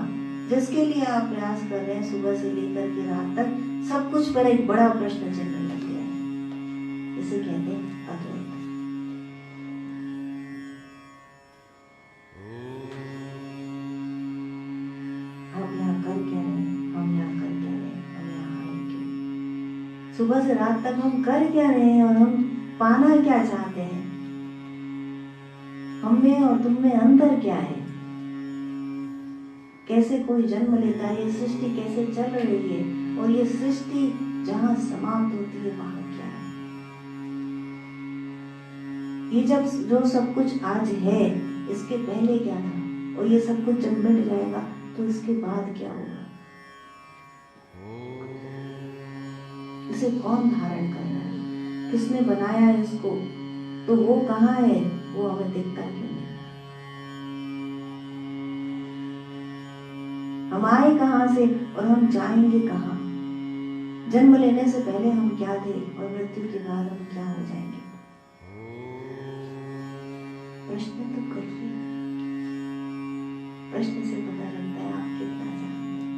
जिसके लिए आप प्रयास कर रहे हैं सुबह से लेकर के रात तक, सब कुछ पर एक बड़ा प्रश्न चिन्ह लग गया है। इसे कहते हैं अद्वैत। हम यहाँ कर क्या रहे हैं, हम यहाँ कर क्या रहे हैं, हम यहाँ आए क्यों? सुबह से रात तक हम कर क्या रहे हैं और हम पाना क्या चाहते हैं? हम में और तुम में अंतर क्या है? कैसे कोई जन्म लेता है, ये सृष्टि कैसे चल रही है, और ये सृष्टि जहां समाप्त होती है वहां क्या है? ये जब जो सब कुछ आज है, इसके पहले क्या था, और ये सब कुछ जब मिट जाएगा तो इसके बाद क्या होगा? इसे कौन धारण कर रहा है, किसने बनाया इसको, तो वो कहाँ है, वो हमें दिखता क्यों नहीं? हम आए कहाँ से और हम जाएंगे कहाँ? जन्म लेने से पहले हम क्या थे और मृत्यु के बाद हम क्या हो जाएंगे? प्रश्न तो करिए। प्रश्न से पता लगता है आप कितना जानते हैं।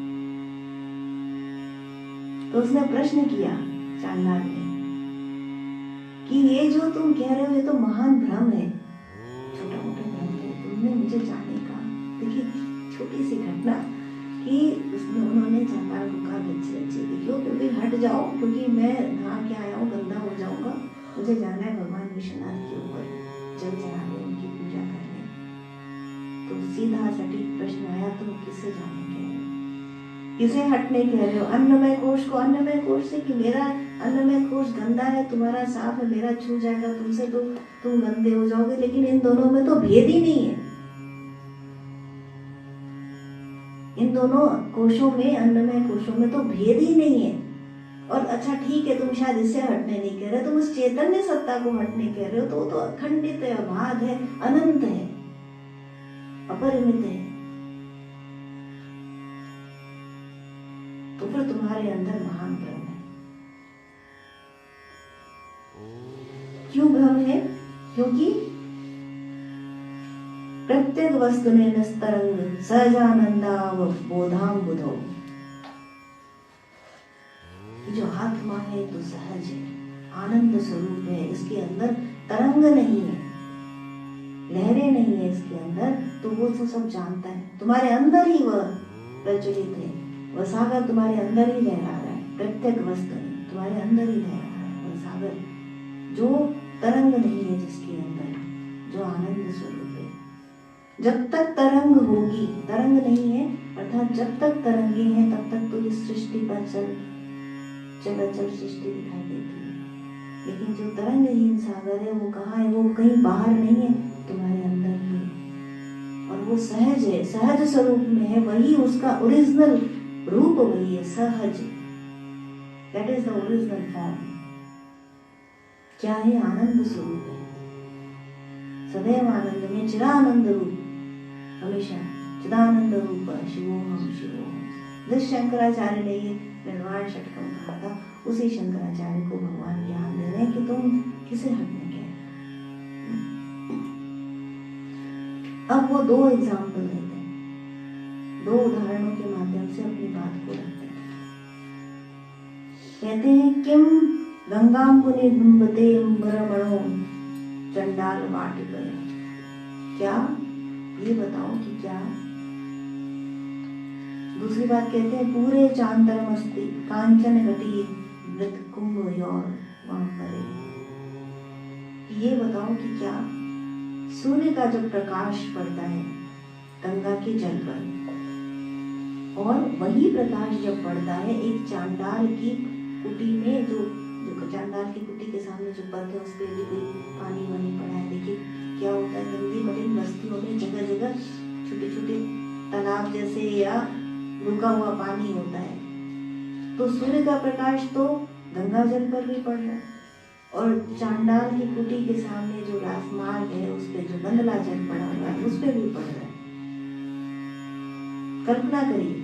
तो उसने प्रश्न किया चांडाल ने कि ये जो तुम कह रहे हो ये तो महान भ्रम है, छोटा मोटा भ्रम है, तुमने मुझे जाने का। देखिए छोटी सी घटना कि उसमें उन्होंने चांडाल को कहा बच्चे देखियो, क्योंकि हट जाओ, क्योंकि मैं नहा के आया हूँ, गंदा हो जाऊंगा, मुझे जाना है भगवान विश्वनाथ के ऊपर जल चढ़ाने, उनकी पूजा करने। तो सीधा सटीक प्रश्न आया, तुम किससे जाने कह रहे हो, किसे हटने कह रहे हो? अन्नमय कोश को अन्नमय कोश से, कि मेरा अन्नमय कोश गंदा है, तुम्हारा साफ है, मेरा छू जाएगा तुमसे तो तुम गंदे हो जाओगे। लेकिन इन दोनों में तो भेद ही नहीं है, इन दोनों कोशों में, अन्नमय कोशों में तो भेद ही नहीं है। और अच्छा ठीक है, तुम शायद इससे हटने नहीं कह रहे, तुम उस चैतन्य सत्ता को हटने कह रहे हो, तो वो तो अखंडित है, अबाध है, अनंत है, अपरिमित है। तो फिर तुम्हारे अंदर महान भ्रम है। क्यों भ्रम है? क्योंकि प्रत्येक वस्तु ने निस्तरंग सहजानंदाव बोधाम बुधो, जो आत्मा है तो सहज है, आनंद स्वरूप है, इसके अंदर तरंग नहीं है, लहरें नहीं है इसके अंदर, तो वो तो सब जानता है। तुम्हारे अंदर ही वह प्रज्वलित है, वह सागर तुम्हारे अंदर ही लहरा रहा है, प्रत्येक वस्तु है तुम्हारे अंदर ही लहरा रहा है, वह सागर जो तरंग नहीं है, जिसके अंदर जो आनंद स्वरूप है। जब तक तरंग होगी, तरंग नहीं है अर्थात जब तक तरंगे हैं तब तक तो इस सृष्टि पर चल सृष्टि दिखाई देती है। लेकिन जो तरंगहीन सागर है वो कहाँ है? वो कहीं बाहर नहीं है, तुम्हारे अंदर ही है, और वो सहज है, सहज स्वरूप में है, वही उसका ओरिजिनल रूप वही है, सहज। That is the original form. क्या है? आनंद स्वरूप है, सदैव आनंद में, चिदानंद रूप, हमेशा चिदानंद रूप शिवोहम शिवोहम। जिस शंकराचार्य ने ये निर्वाण षटकम कहा था, उसी शंकराचार्य को भगवान ज्ञान दे रहे हैं कि तुम किसे हटने कह रहे हो। अब वो दो एग्जाम्पल देते हैं, दो उदाहरणों के माध्यम से अपनी बात को रखते हैं। कहते हैं किम गंगाम्बुनि बिंबते अम्बरमणो चंडाल वाटिकया। क्या? ये बताओ कि क्या दूसरी बात कहते हैं पूरे चांतरमस्ति कांचन घटी मृत कुंभ और वहां परे। ये बताओ कि क्या सूर्य का जब प्रकाश पड़ता है गंगा के जल पर, और वही प्रकाश जब पड़ता है एक चांडाल की कुटी में, जो चांडाल की कुटी के सामने जो पग है उस पर भी कोई पानी वानी पड़ा है। देखिए क्या होता है, गंदी मलिन बस्तियों में जगह जगह छोटे छोटे तालाब जैसे या रुका हुआ पानी होता है। तो सूर्य का प्रकाश तो गंगा जल पर भी पड़ रहा है, और चांडाल की कुटी के सामने जो राजमार्ग है उस पे जो गंदला जल पड़ा हुआ है उस पे भी पड़ रहा है। कल्पना करिए,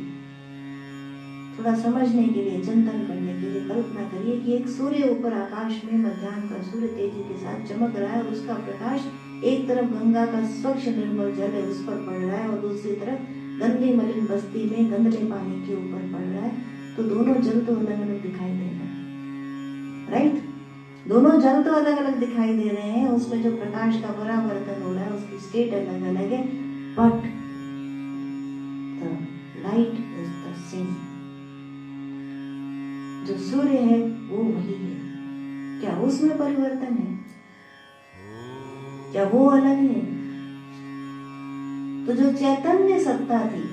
थोड़ा समझने के लिए, चिंतन करने के लिए कल्पना करिए कि एक सूर्य ऊपर आकाश में मध्याह्न का सूर्य तेजी के साथ चमक रहा है, और उसका प्रकाश एक तरफ गंगा का स्वच्छ निर्मल जल है उस पर पड़ रहा है, और दूसरी तरफ गंदी मलिन बस्ती में गंदले पानी के ऊपर पड़ रहा है। तो दोनों जल तो अलग अलग दिखाई दे रहे हैं, राइट? दोनों जल तो अलग अलग दिखाई दे रहे हैं, उसमें जो प्रकाश का परावर्तन हो रहा है उसकी स्टेट अलग अलग है, but the light is the same. जो सूर्य है वो वही है। क्या उसमें परिवर्तन है? क्या वो अलग है? तो जो चैतन्य सत्ता थी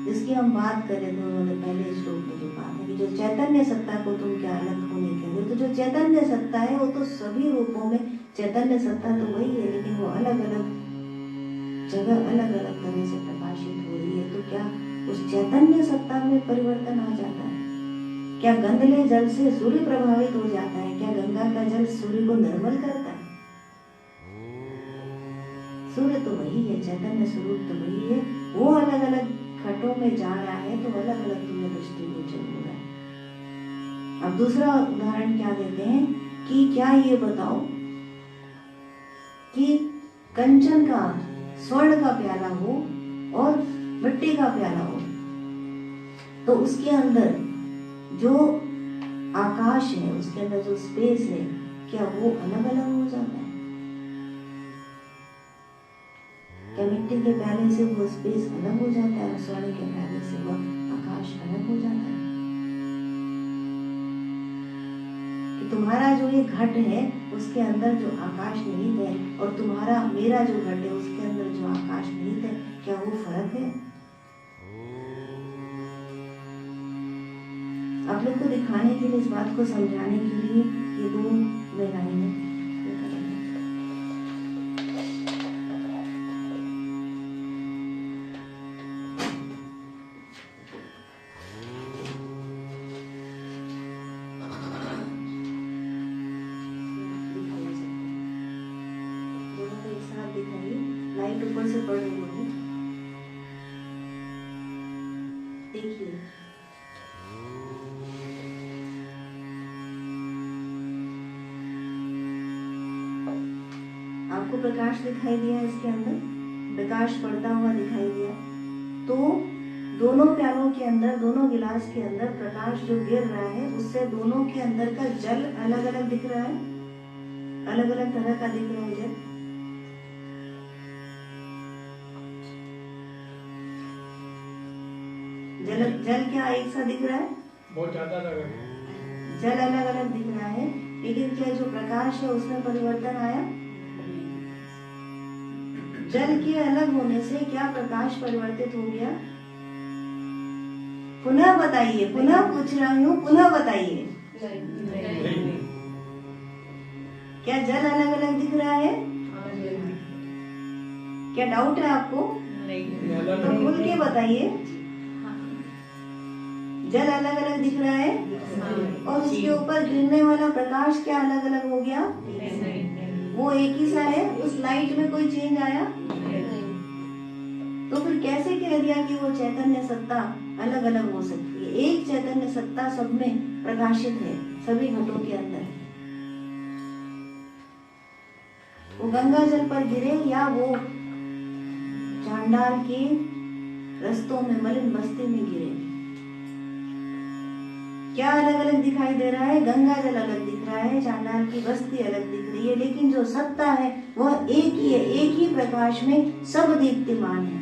जिसकी हम बात करें तो उन्होंने पहले श्लोक में जो बात है कि जो चैतन्य सत्ता को तुम क्या अलग होने कह रहे हो, तो जो चैतन्य सत्ता है वो तो सभी रूपों में चैतन्य सत्ता तो वही है, लेकिन वो अलग अलग जगह अलग अलग तरह से प्रकाशित हो रही है। तो क्या उस चैतन्य सत्ता में परिवर्तन आ जाता है? क्या गंदले जल से सूर्य प्रभावित हो जाता है? क्या गंगा का जल सूर्य को निर्मल करता है? सूर्य तो वही है, चैतन्य स्वरूप तो वही है, वो अलग अलग घटों में जा रहा है तो अलग अलग तुम्हें दृष्टिगोचर हो रहा है। अब दूसरा उदाहरण क्या देते हैं कि क्या ये बताओ कि कंचन का स्वर्ण का प्याला हो और मिट्टी का प्याला हो, तो उसके अंदर जो आकाश है, उसके अंदर जो स्पेस है, क्या वो अलग अलग हो जाता है? क्या मिट्टी के प्याले से वो स्पेस अलग हो जाता है और स्वर्ण के प्याले से वो आकाश अलग हो जाता है? कि तुम्हारा जो ये घट है उसके अंदर जो आकाश निहित है और तुम्हारा मेरा जो घट है उसके अंदर जो आकाश निहित है, क्या वो फर्क है? आप लोग को दिखाने के लिए, इस बात को समझाने के लिए ये दो लाइन है। लाइट ऊपर से पड़ रही होगी, देखिए आपको प्रकाश दिखाई दिया, इसके अंदर प्रकाश पड़ता हुआ दिखाई दिया। तो दोनों प्यालों के अंदर, दोनों गिलास के अंदर प्रकाश जो गिर रहा है उससे दोनों के अंदर का जल अलग अलग दिख रहा है, अलग अलग तरह का दिख रहा है जल। जल क्या एक सा दिख रहा है? बहुत ज्यादा लग रहा है। जल अलग अलग दिख रहा है, लेकिन क्या जो प्रकाश है उसमें परिवर्तन आया? जल के अलग होने से क्या प्रकाश परिवर्तित हो गया? पुनः बताइए, पुनः पूछ रही हूँ, पुनः बताइए। क्या जल अलग अलग दिख रहा है? क्या डाउट है आपको? तो खुल के बताइए। जल अलग अलग दिख रहा है और उसके ऊपर गिरने वाला प्रकाश क्या अलग अलग हो गया? वो एक ही सा है, उस लाइट में कोई चेंज आया? तो फिर कैसे कह दिया कि वो चैतन्य सत्ता अलग अलग हो सकती है? एक चैतन्य सत्ता सब में प्रकाशित है, सभी घटों के अंदर। वो गंगा जल पर गिरे या वो चांडाल के रस्तों में मलिन बस्ती में गिरे, क्या अलग अलग दिखाई दे रहा है? गंगा जल अलग दिख रहा है, चांडाल की बस्ती अलग दिख रही है, लेकिन जो सत्ता है वह एक ही है। एक ही प्रकाश में सब दीप्तिमान है,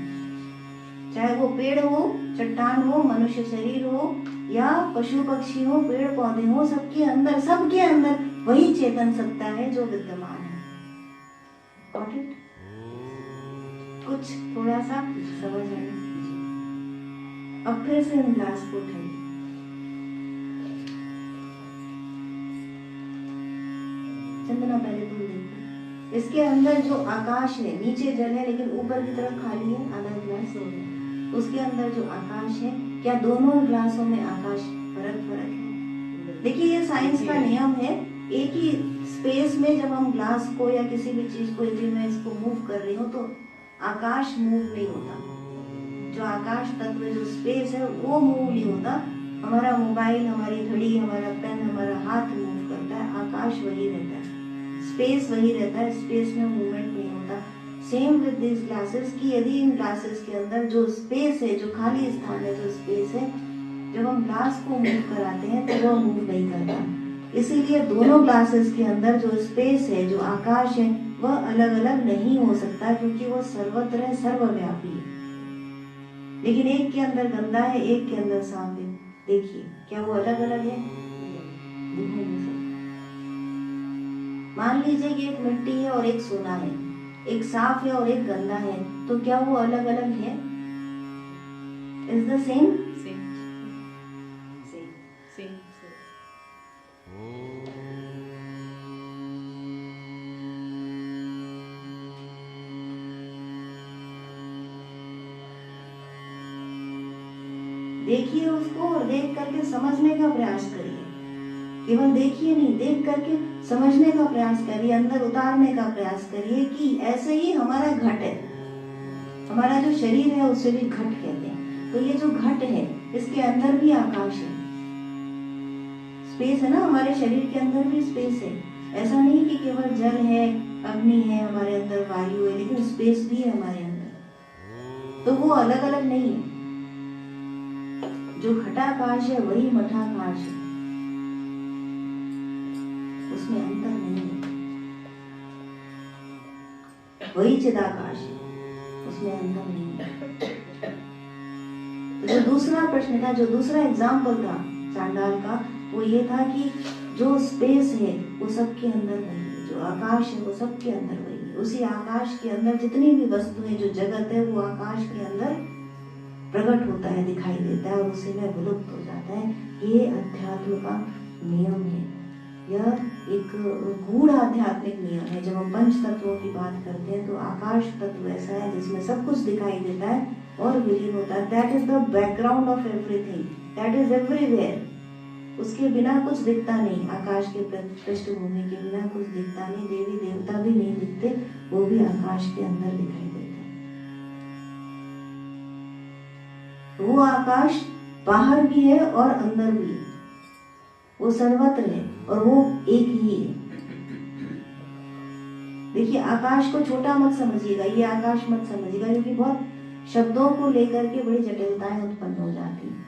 चाहे वो पेड़ हो, चट्टान हो, मनुष्य शरीर हो या पशु पक्षी हो, पेड़ पौधे हो, सबके अंदर वही चेतन सत्ता है जो विद्यमान है। Got it? कुछ थोड़ा सा समझ आया। अब फिर से हम ग्लास को उठाइए। चंदना पहले तुम देखो, इसके अंदर जो आकाश है, नीचे जल है लेकिन ऊपर की तरफ खाली है, आधा ग्लास हो गया। उसके अंदर जो आकाश है, क्या दोनों ग्लासों में आकाश फर्क है? देखिए ये साइंस का नियम है। एक ही स्पेस में जब हम ग्लास को या किसी भी चीज को, यदि मैं इसको मूव कर रही हूँ तो आकाश मूव नहीं होता। जो आकाश तत्व, जो स्पेस है वो मूव नहीं होता। हमारा मोबाइल, हमारी घड़ी, हमारा पेन, हमारा हाथ मूव करता है, आकाश वही रहता है, स्पेस वही रहता है, स्पेस में मूवमेंट नहीं होता। सेम विद दिस ग्लासेस कि यदि इन ग्लासेस के अंदर जो स्पेस है, जो खाली स्थान है, जो स्पेस है, जब हम ग्लास को मूव कराते हैं तो वह मूव नहीं करता। इसीलिए दोनों ग्लासेस के अंदर जो स्पेस है, जो आकाश है, वह अलग अलग नहीं हो सकता क्योंकि वह सर्वत्र है, सर्वव्यापी है। लेकिन एक के अंदर गंदा है, एक के अंदर साफ है। देखिए क्या वो अलग अलग है? नहीं हो सकता। मान लीजिए कि एक मिट्टी है और एक सोना है, एक साफ है और एक गंदा है, तो क्या वो अलग अलग है? Is the same? देखिए उसको और देख करके समझने का प्रयास करिए। केवल देखिए नहीं, देख करके समझने का प्रयास करिए, अंदर उतारने का प्रयास करिए कि ऐसे ही हमारा घट है, हमारा जो शरीर है उसे भी घट कहते हैं। तो ये जो घट है इसके अंदर भी आकाश है, स्पेस है ना, हमारे शरीर के अंदर भी स्पेस है। ऐसा नहीं कि केवल जल है, अग्नि है, हमारे अंदर वायु है, लेकिन स्पेस भी है हमारे अंदर। तो वो अलग अलग नहीं है। जो घटाकाश है वही मठाकाश है, उसमें अंतर नहीं है। वही चिदाकाश है, उसमें अंतर नहीं है। तो जो दूसरा प्रश्न था, जो दूसरा एग्जाम्पल था चांडाल का, वो ये था कि जो स्पेस है वो सबके अंदर वही है, जो आकाश है वो सबके अंदर वही है। उसी आकाश के अंदर जितनी भी वस्तुएं, जो जगत है, वो आकाश के अंदर प्रकट होता है, दिखाई देता है और उसी में विलुप्त हो जाता है। ये अध्यात्म का नियम है। यह एक गूढ़ आध्यात्मिक नियम है। जब हम पंच तत्वों की बात करते हैं तो आकाश तत्व ऐसा है जिसमें सब कुछ दिखाई देता है और विलीन होता है। That is the background of everything, that is everywhere. उसके बिना कुछ दिखता नहीं, आकाश के पृष्ठभूमि के बिना कुछ दिखता नहीं। देवी देवता भी नहीं दिखते, वो भी आकाश के अंदर दिखाई देते हैं। वो आकाश बाहर भी है और अंदर भी है, वो सर्वत्र है और वो एक ही है। देखिए आकाश को छोटा मत समझिएगा, ये आकाश मत समझिएगा, क्योंकि बहुत शब्दों को लेकर के बड़ी जटिलताएं उत्पन्न हो जाती हैं।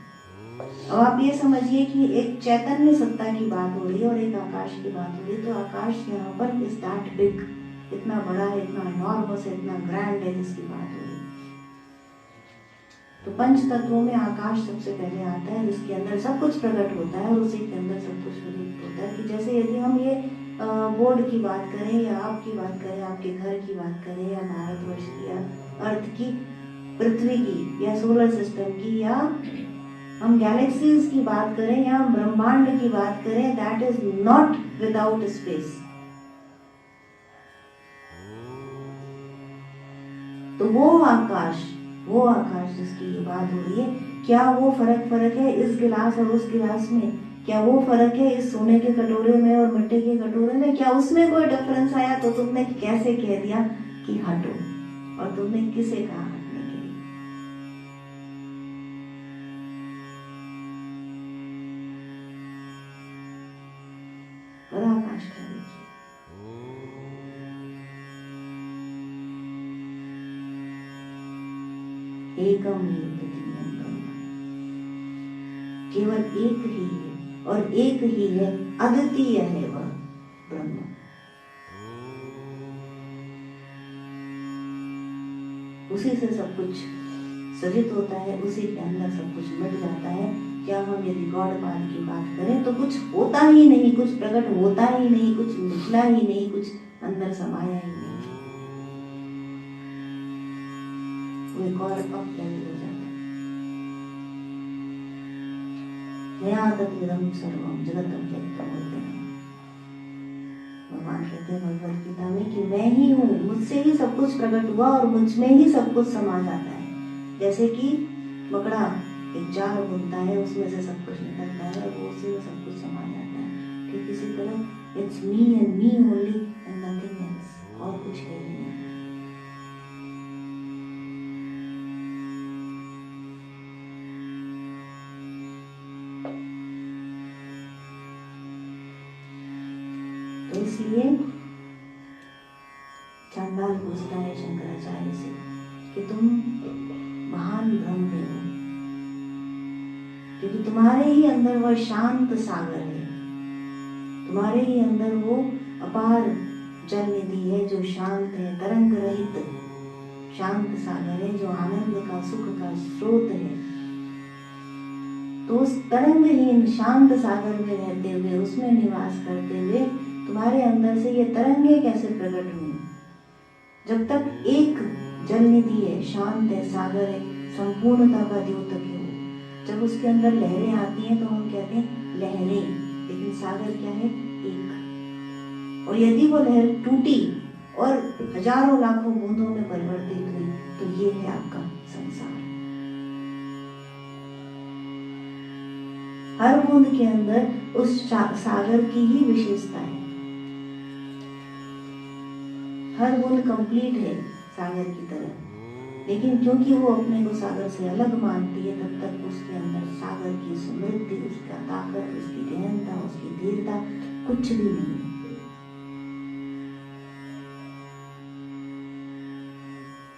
अब आप ये समझिए कि एक चैतन्य सत्ता की बात हो रही है और एक आकाश की बात हो रही है। तो आकाश यहाँ पर इज दैट बिग, इतना बड़ा है, इतना एनॉर्मस है, इतना ग्रैंड है जिसकी बात हो रही है। तो पंच तत्वों में आकाश सबसे पहले आता है, जिसके अंदर सब कुछ प्रकट होता है और उसी के अंदर सब कुछ विलुप्त होता है। कि जैसे यदि हम ये बोर्ड की बात करें या आपकी बात करें, आपके घर की बात करें या भारतवर्ष की या अर्थ की, पृथ्वी की या सोलर सिस्टम की, या हम गैलेक्सीज की बात करें या ब्रह्मांड की बात करें, that is not without space. तो वो आकाश जिसकी ये बात हो रही है, क्या वो फर्क है इस गिलास और उस गिलास में? क्या वो फर्क है इस सोने के कटोरे में और मिट्टी के कटोरे में? क्या उसमें कोई डिफरेंस आया तो तुमने कैसे कह दिया कि हटो, और तुमने किसे कहा हटने के लिए? पराकाष्ठा देखिए, एकम ही द्वितीयम ब्रह्म, केवल एक ही है और एक ही है, अद्वितीय है वह ब्रह्म। उसी से सब कुछ सृजित होता है उसी के अंदर सब कुछ मिट जाता है। क्या हम यदि गौड़पाद की बात करें तो कुछ होता ही नहीं, कुछ प्रकट होता ही नहीं, कुछ निकला ही नहीं, कुछ अंदर समाया ही नहीं। वो एक और अप लेवल हो जाता है। मया तद्विदं सर्वं जगतं व्यक्तं बोलते हैं भगवान, कहते हैं भगवद गीता में कि मैं ही हूँ, मुझसे ही सब कुछ प्रकट हुआ और मुझ में ही सब कुछ समा जाता है। जैसे कि मकड़ा एक जार बुनता है, उसमें से सब कुछ निकलता है और वो उसी में सब कुछ समा जाता है। ठीक इसी तरह it's me and me only and nothing else, और कुछ है ही नहीं। तो इसलिए चांडाल पूछता है शंकराचार्य से कि तुम महान ब्रह्म हो, क्योंकि तुम्हारे ही अंदर वह शांत सागर है, तुम्हारे ही अंदर वो अपार जल निधि है जो शांत है, तरंग रहित शांत सागर है, जो आनंद का सुख का स्रोत है। तो उस तरंगहीन शांत सागर में रहते हुए, उसमें निवास करते हुए तुम्हारे अंदर से ये तरंगे कैसे प्रकट हुई? जब तक एक जल निधि है, शांत है, सागर है, संपूर्णता का द्योतक है वो। जब उसके अंदर लहरें आती हैं तो हम कहते हैं लहरें, लेकिन सागर क्या है? एक। और यदि वो लहर टूटी और हजारों लाखों बूंदों में परिवर्तित हुई तो ये है आपका संसार। हर बूंद के अंदर उस सागर की ही विशेषता है। हर बूंद कंप्लीट है सागर की तरह, लेकिन क्योंकि वो अपने को सागर से अलग मानती है, तब तक उसके अंदर सागर की समृद्धि, उसका ताकत, उसकी गहनता, उसकी धीरता कुछ भी नहीं है।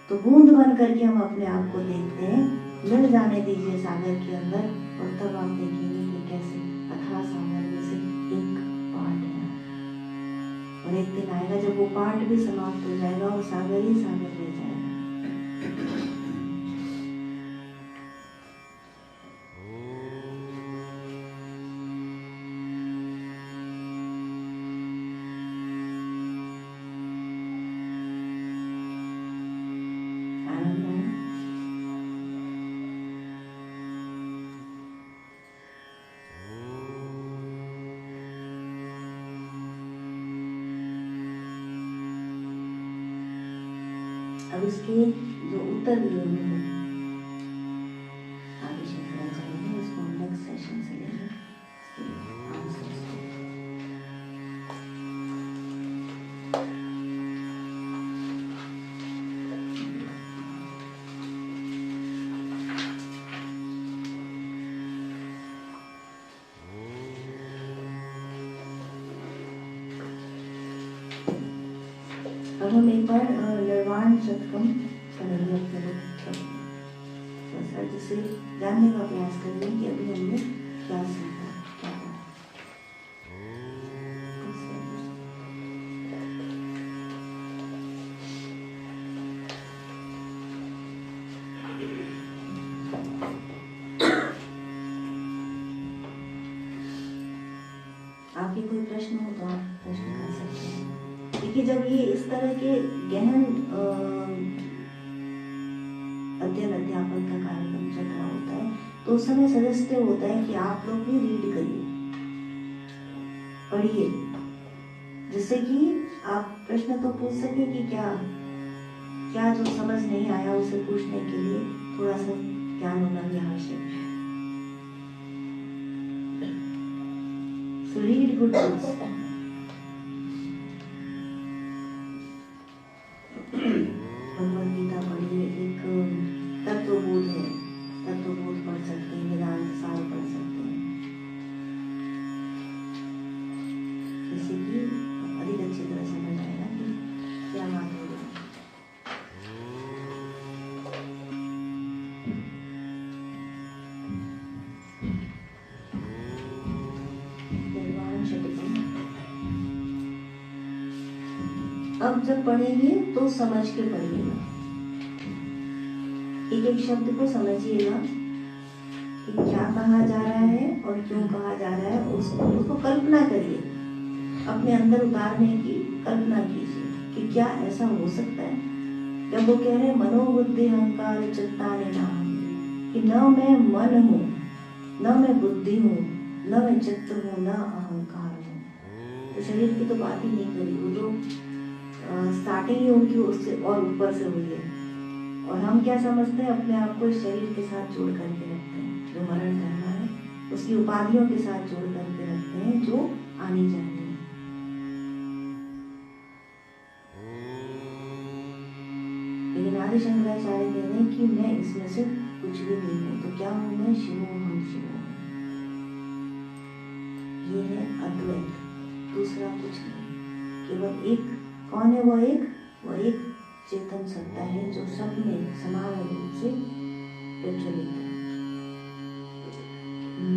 तो बूंद बन करके हम अपने आप को देखते हैं, मिल जाने दीजिए सागर के अंदर, और तब आप देखेंगे कि कैसे अथाह सागर में से एक पार्ट है। और एक दिन आएगा जब वो पार्ट भी समाप्त हो जाएगा और सागर ही सागर रह जाएगा। अब इसके जो उत्तर दिए हुए हैं आगे शंकराचार्य ने, इसको नेक्स्ट सेशन से लेंगे आंसर्स को। अब हम एक बार निर्वाण शतकम करेंगे अपने लोग, जिससे जानने का प्रयास करेंगे कि अभी हमने क्या सीखा, क्या पढ़ा। आपके कोई प्रश्न हो तो आप प्रश्न कर सकते हैं। देखिए, जब ये इस तरह के गहन अध्ययन अध्यापन का कार्यक्रम चल रहा होता है तो उस समय सजेस्टिव होता है कि आप लोग भी रीड करिए, पढ़िए, जिससे कि आप प्रश्न तो पूछ सके कि क्या क्या जो समझ नहीं आया उसे पूछने के लिए थोड़ा सा ज्ञान होना भी आवश्यक है। So read good books. Bhagavad Gita पढ़िए, एक तत्वबोध है, तत्वबोध पढ़ सकते हैं, वेदांत सार पढ़ सकते हैं, जिससे कि अधिक अच्छी तरह समझ आएगा कि क्या बात हो रही है। निर्वाण शतकम अब जब पढ़ेंगे तो समझ के पढ़िएगा। एक एक शब्द को समझिएगा कि क्या कहा जा रहा है और क्यों कहा जा रहा है। उसको कल्पना करिए, अपने अंदर उतारने की कल्पना कीजिए कि क्या ऐसा हो सकता है। जब वो कह रहे हैं मनोबुद्धि अहंकार चित्तानि नाहं, कि न मैं मन हूँ, न मैं बुद्धि हूँ, न मैं चित्त हूँ, न अहंकार हूँ। तो शरीर की तो बात ही नहीं करी, वो तो स्टार्टिंग ही उनकी उससे और ऊपर से हुई है। और हम क्या समझते हैं, अपने आप को इस शरीर के साथ जोड़ करके रखते हैं, जो मरण करना है उसकी उपाधियों के साथ जोड़ करके रखते हैं, जो आनी जानी है। लेकिन आदि शंकराचार्य कह रहे हैं कि मैं इसमें से कुछ भी नहीं हूँ। तो क्या हूँ मैं? शिवोहम शिवोहम। ये है अद्वैत, दूसरा कुछ नहीं, केवल एक। कौन है वो एक? वो एक चेतन सत्ता है जो सब में समान रूप से प्रचलित है।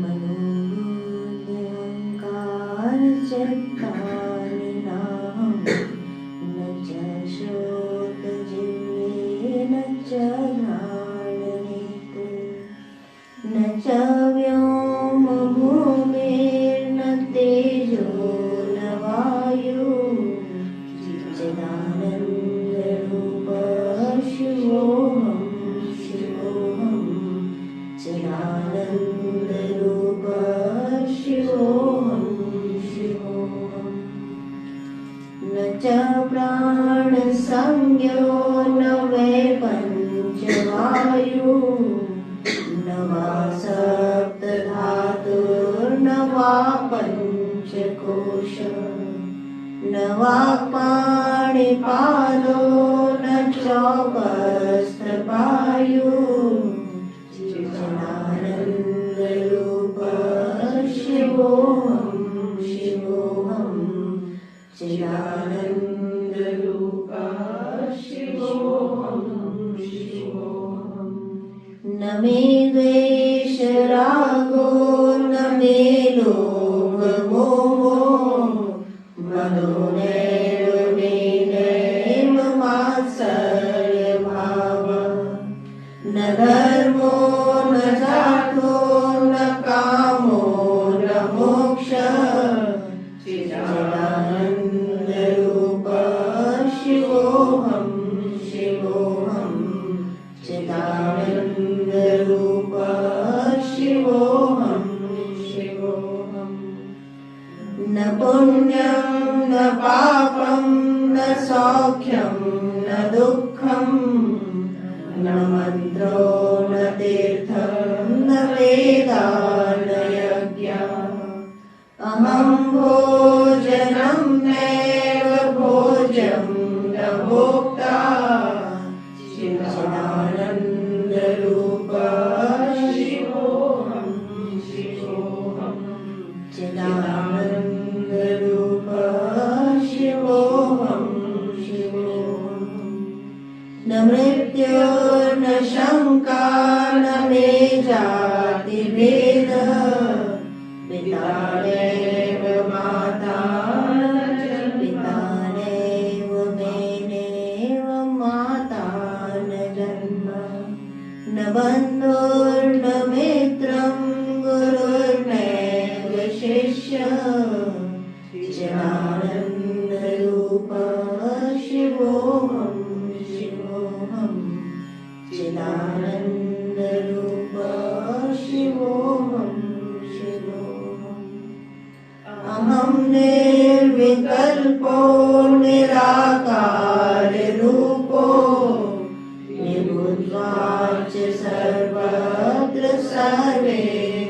मनोबुद्धि अहंकार चित्तानि नाहं, न च श्रोत जिह्वे न च घ्राणनेत्रे, न च व्योम भूमिर्न तेजो न वायु, चिदानंदरूप शिवोहम शिवोहम, चिदानंदरूप शिवोहम शिवोहम। न च प्राण संज्ञो न वै पंचवायु, न वा सप्त धातुर्न वा पंचकोश, न वाक्पाणिपादो न चौकस्तपायु, चिदानंदरूप शिवोहम शिवोहम, चिदानंदरूप शिवोहम शिवोहम। न मे द्वेष रागो न मे लोभ मोहो, मदो नैव मेनैव मात्सर्य भावः, न धर्मो न जातो न कामो न मोक्षः, चिदानंदरूप शिवोहम शिवोहम, चिदानंदरूप शिवोहम शिवोहम। न पुण्यं न पापं न सौख्यं न दुःखं, न मन्त्रो न तीर्थं न वेदा न यज्ञः, अहं भोजनं नैव भोज्यं न भोक्ता, चिदानंदरूप शिवोहम शिवोहम, चिदानंदरूप शिवोहम शिवोहम। न मृत्युर्न शंका न मे जाति भेद, पिता नैव माता न पिता नैव मेनैव माता न जन्म, न बन्धुर्न मित्रं गुरुर्नैव शिष्यः, चिदानंदरूप शिवोहम शिवोहम, चिदानंदरूप शिवोहम शिवोहम। अहं निर्विकल्पो निराकार रूपो, निबुद्ध्वाच सर्वत्र सर्वेन्द्रियाणां,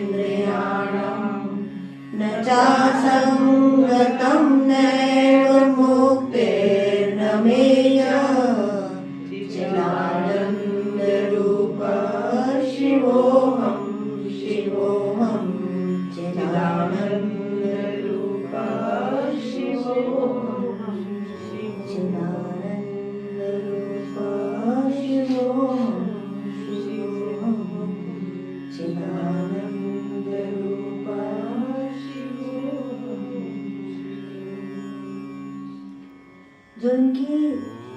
न चासंगतं नैव मुक्तिर्न मेयः, चिदानंदरूप शिवोहम शिवोहम, चिदानंदरूप शिवोहम, चिदानंदरूप शिवोहम शिवोहम, चिदानंदरूप शिवोहम। जो इनकी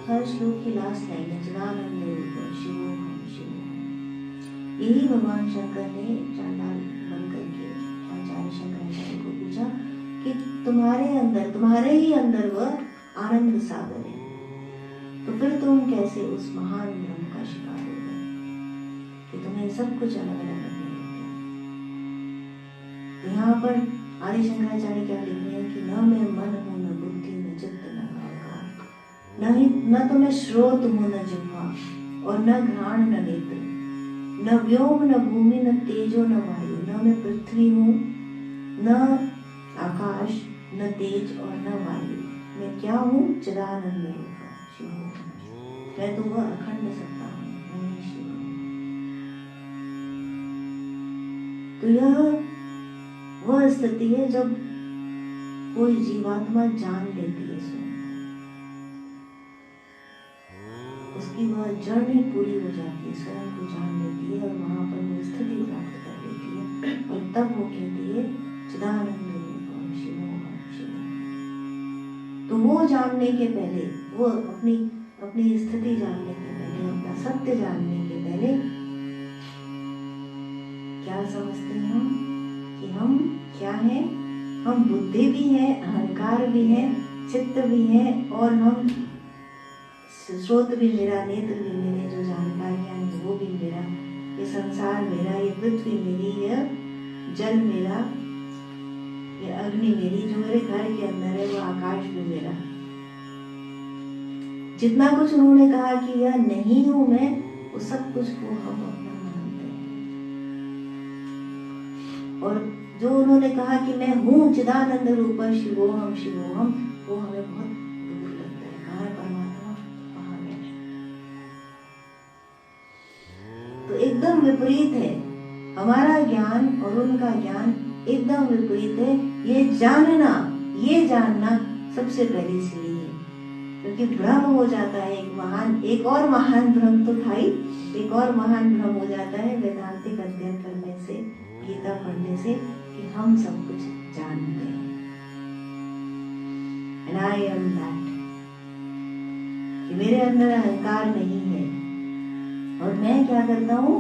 हर श्लोक की लास्ट लाइन है, चिदानंदरूप शिवोहम शिवोहम। यही भगवान शंकर ने चांडाल बन करके आचार्य शंकराचार्य को पूछा कि तुम्हारे ही अंदर वह आनंद सागर है, तो फिर तुम कैसे उस महान ब्रह्म का शिकार हो गए कि तुम्हें सब कुछ अलग अलग लगने लग गया। तो यहाँ पर आदि शंकराचार्य क्या लिख रहे हैं कि न मैं मन हूँ, न बुद्धि, न चित्त, न अहंकार, न तो मैं श्रोत हूँ, न जिह्वा, और न घ्राण, न नेत्र, न व्योम, न भूमि, न तेजो, न वायु, न मैं पृथ्वी हूँ, न आकाश, न तेज और न वायु। मैं क्या हूँ? चिदानंद रूप शिव। मैं तो वह अखंड सत्ता हूँ, मैं ही शिव हूँ। तो यह वह स्थिति है जब कोई जीवात्मा जान लेती है स्वयं, उसकी वह जर्नी पूरी हो जाती है, स्वयं को जान लेती है और वहां पर वो स्थिति प्राप्त कर लेती है और तब वो कहती है चिदानंद रूपम शिवोहम शिवोहम। तो वो जानने के पहले, वो अपनी स्थिति जानने के पहले, अपना सत्य जानने के पहले क्या समझते हैं कि हम क्या हैं? हम बुद्धि भी हैं, अहंकार भी हैं, चित्त भी हैं, और हम स्रोत भी मेरा, नेत्र भी मेरे, जो जानकारियां हैं वो भी मेरा, ये संसार मेरा, ये पृथ्वी मेरी, यह जल मेरा, ये अग्नि मेरी, जो मेरे घर के अंदर है वो आकाश भी मेरा। जितना कुछ उन्होंने कहा कि यह नहीं हूं मैं, वो सब कुछ को हम अपना मानते हैं। और जो उन्होंने कहा कि मैं हूँ चिदानंद रूप शिवोहम शिवोहम, वो हमें बहुत दूर लगता है। कहाँ है परमात्मा? वहां बैठे। तो एकदम विपरीत है हमारा ज्ञान और उनका ज्ञान, एकदम विपरीत है। ये जानना सबसे पहली सीढ़ी है, क्योंकि भ्रम हो जाता है। एक और महान भ्रम तो था ही, एक और महान भ्रम हो जाता है वेदांतिक अध्ययन करने से, गीता पढ़ने से, कि हम सब कुछ जानते हैं। And I am that, कि मेरे अंदर अहंकार नहीं है और मैं क्या करता हूँ,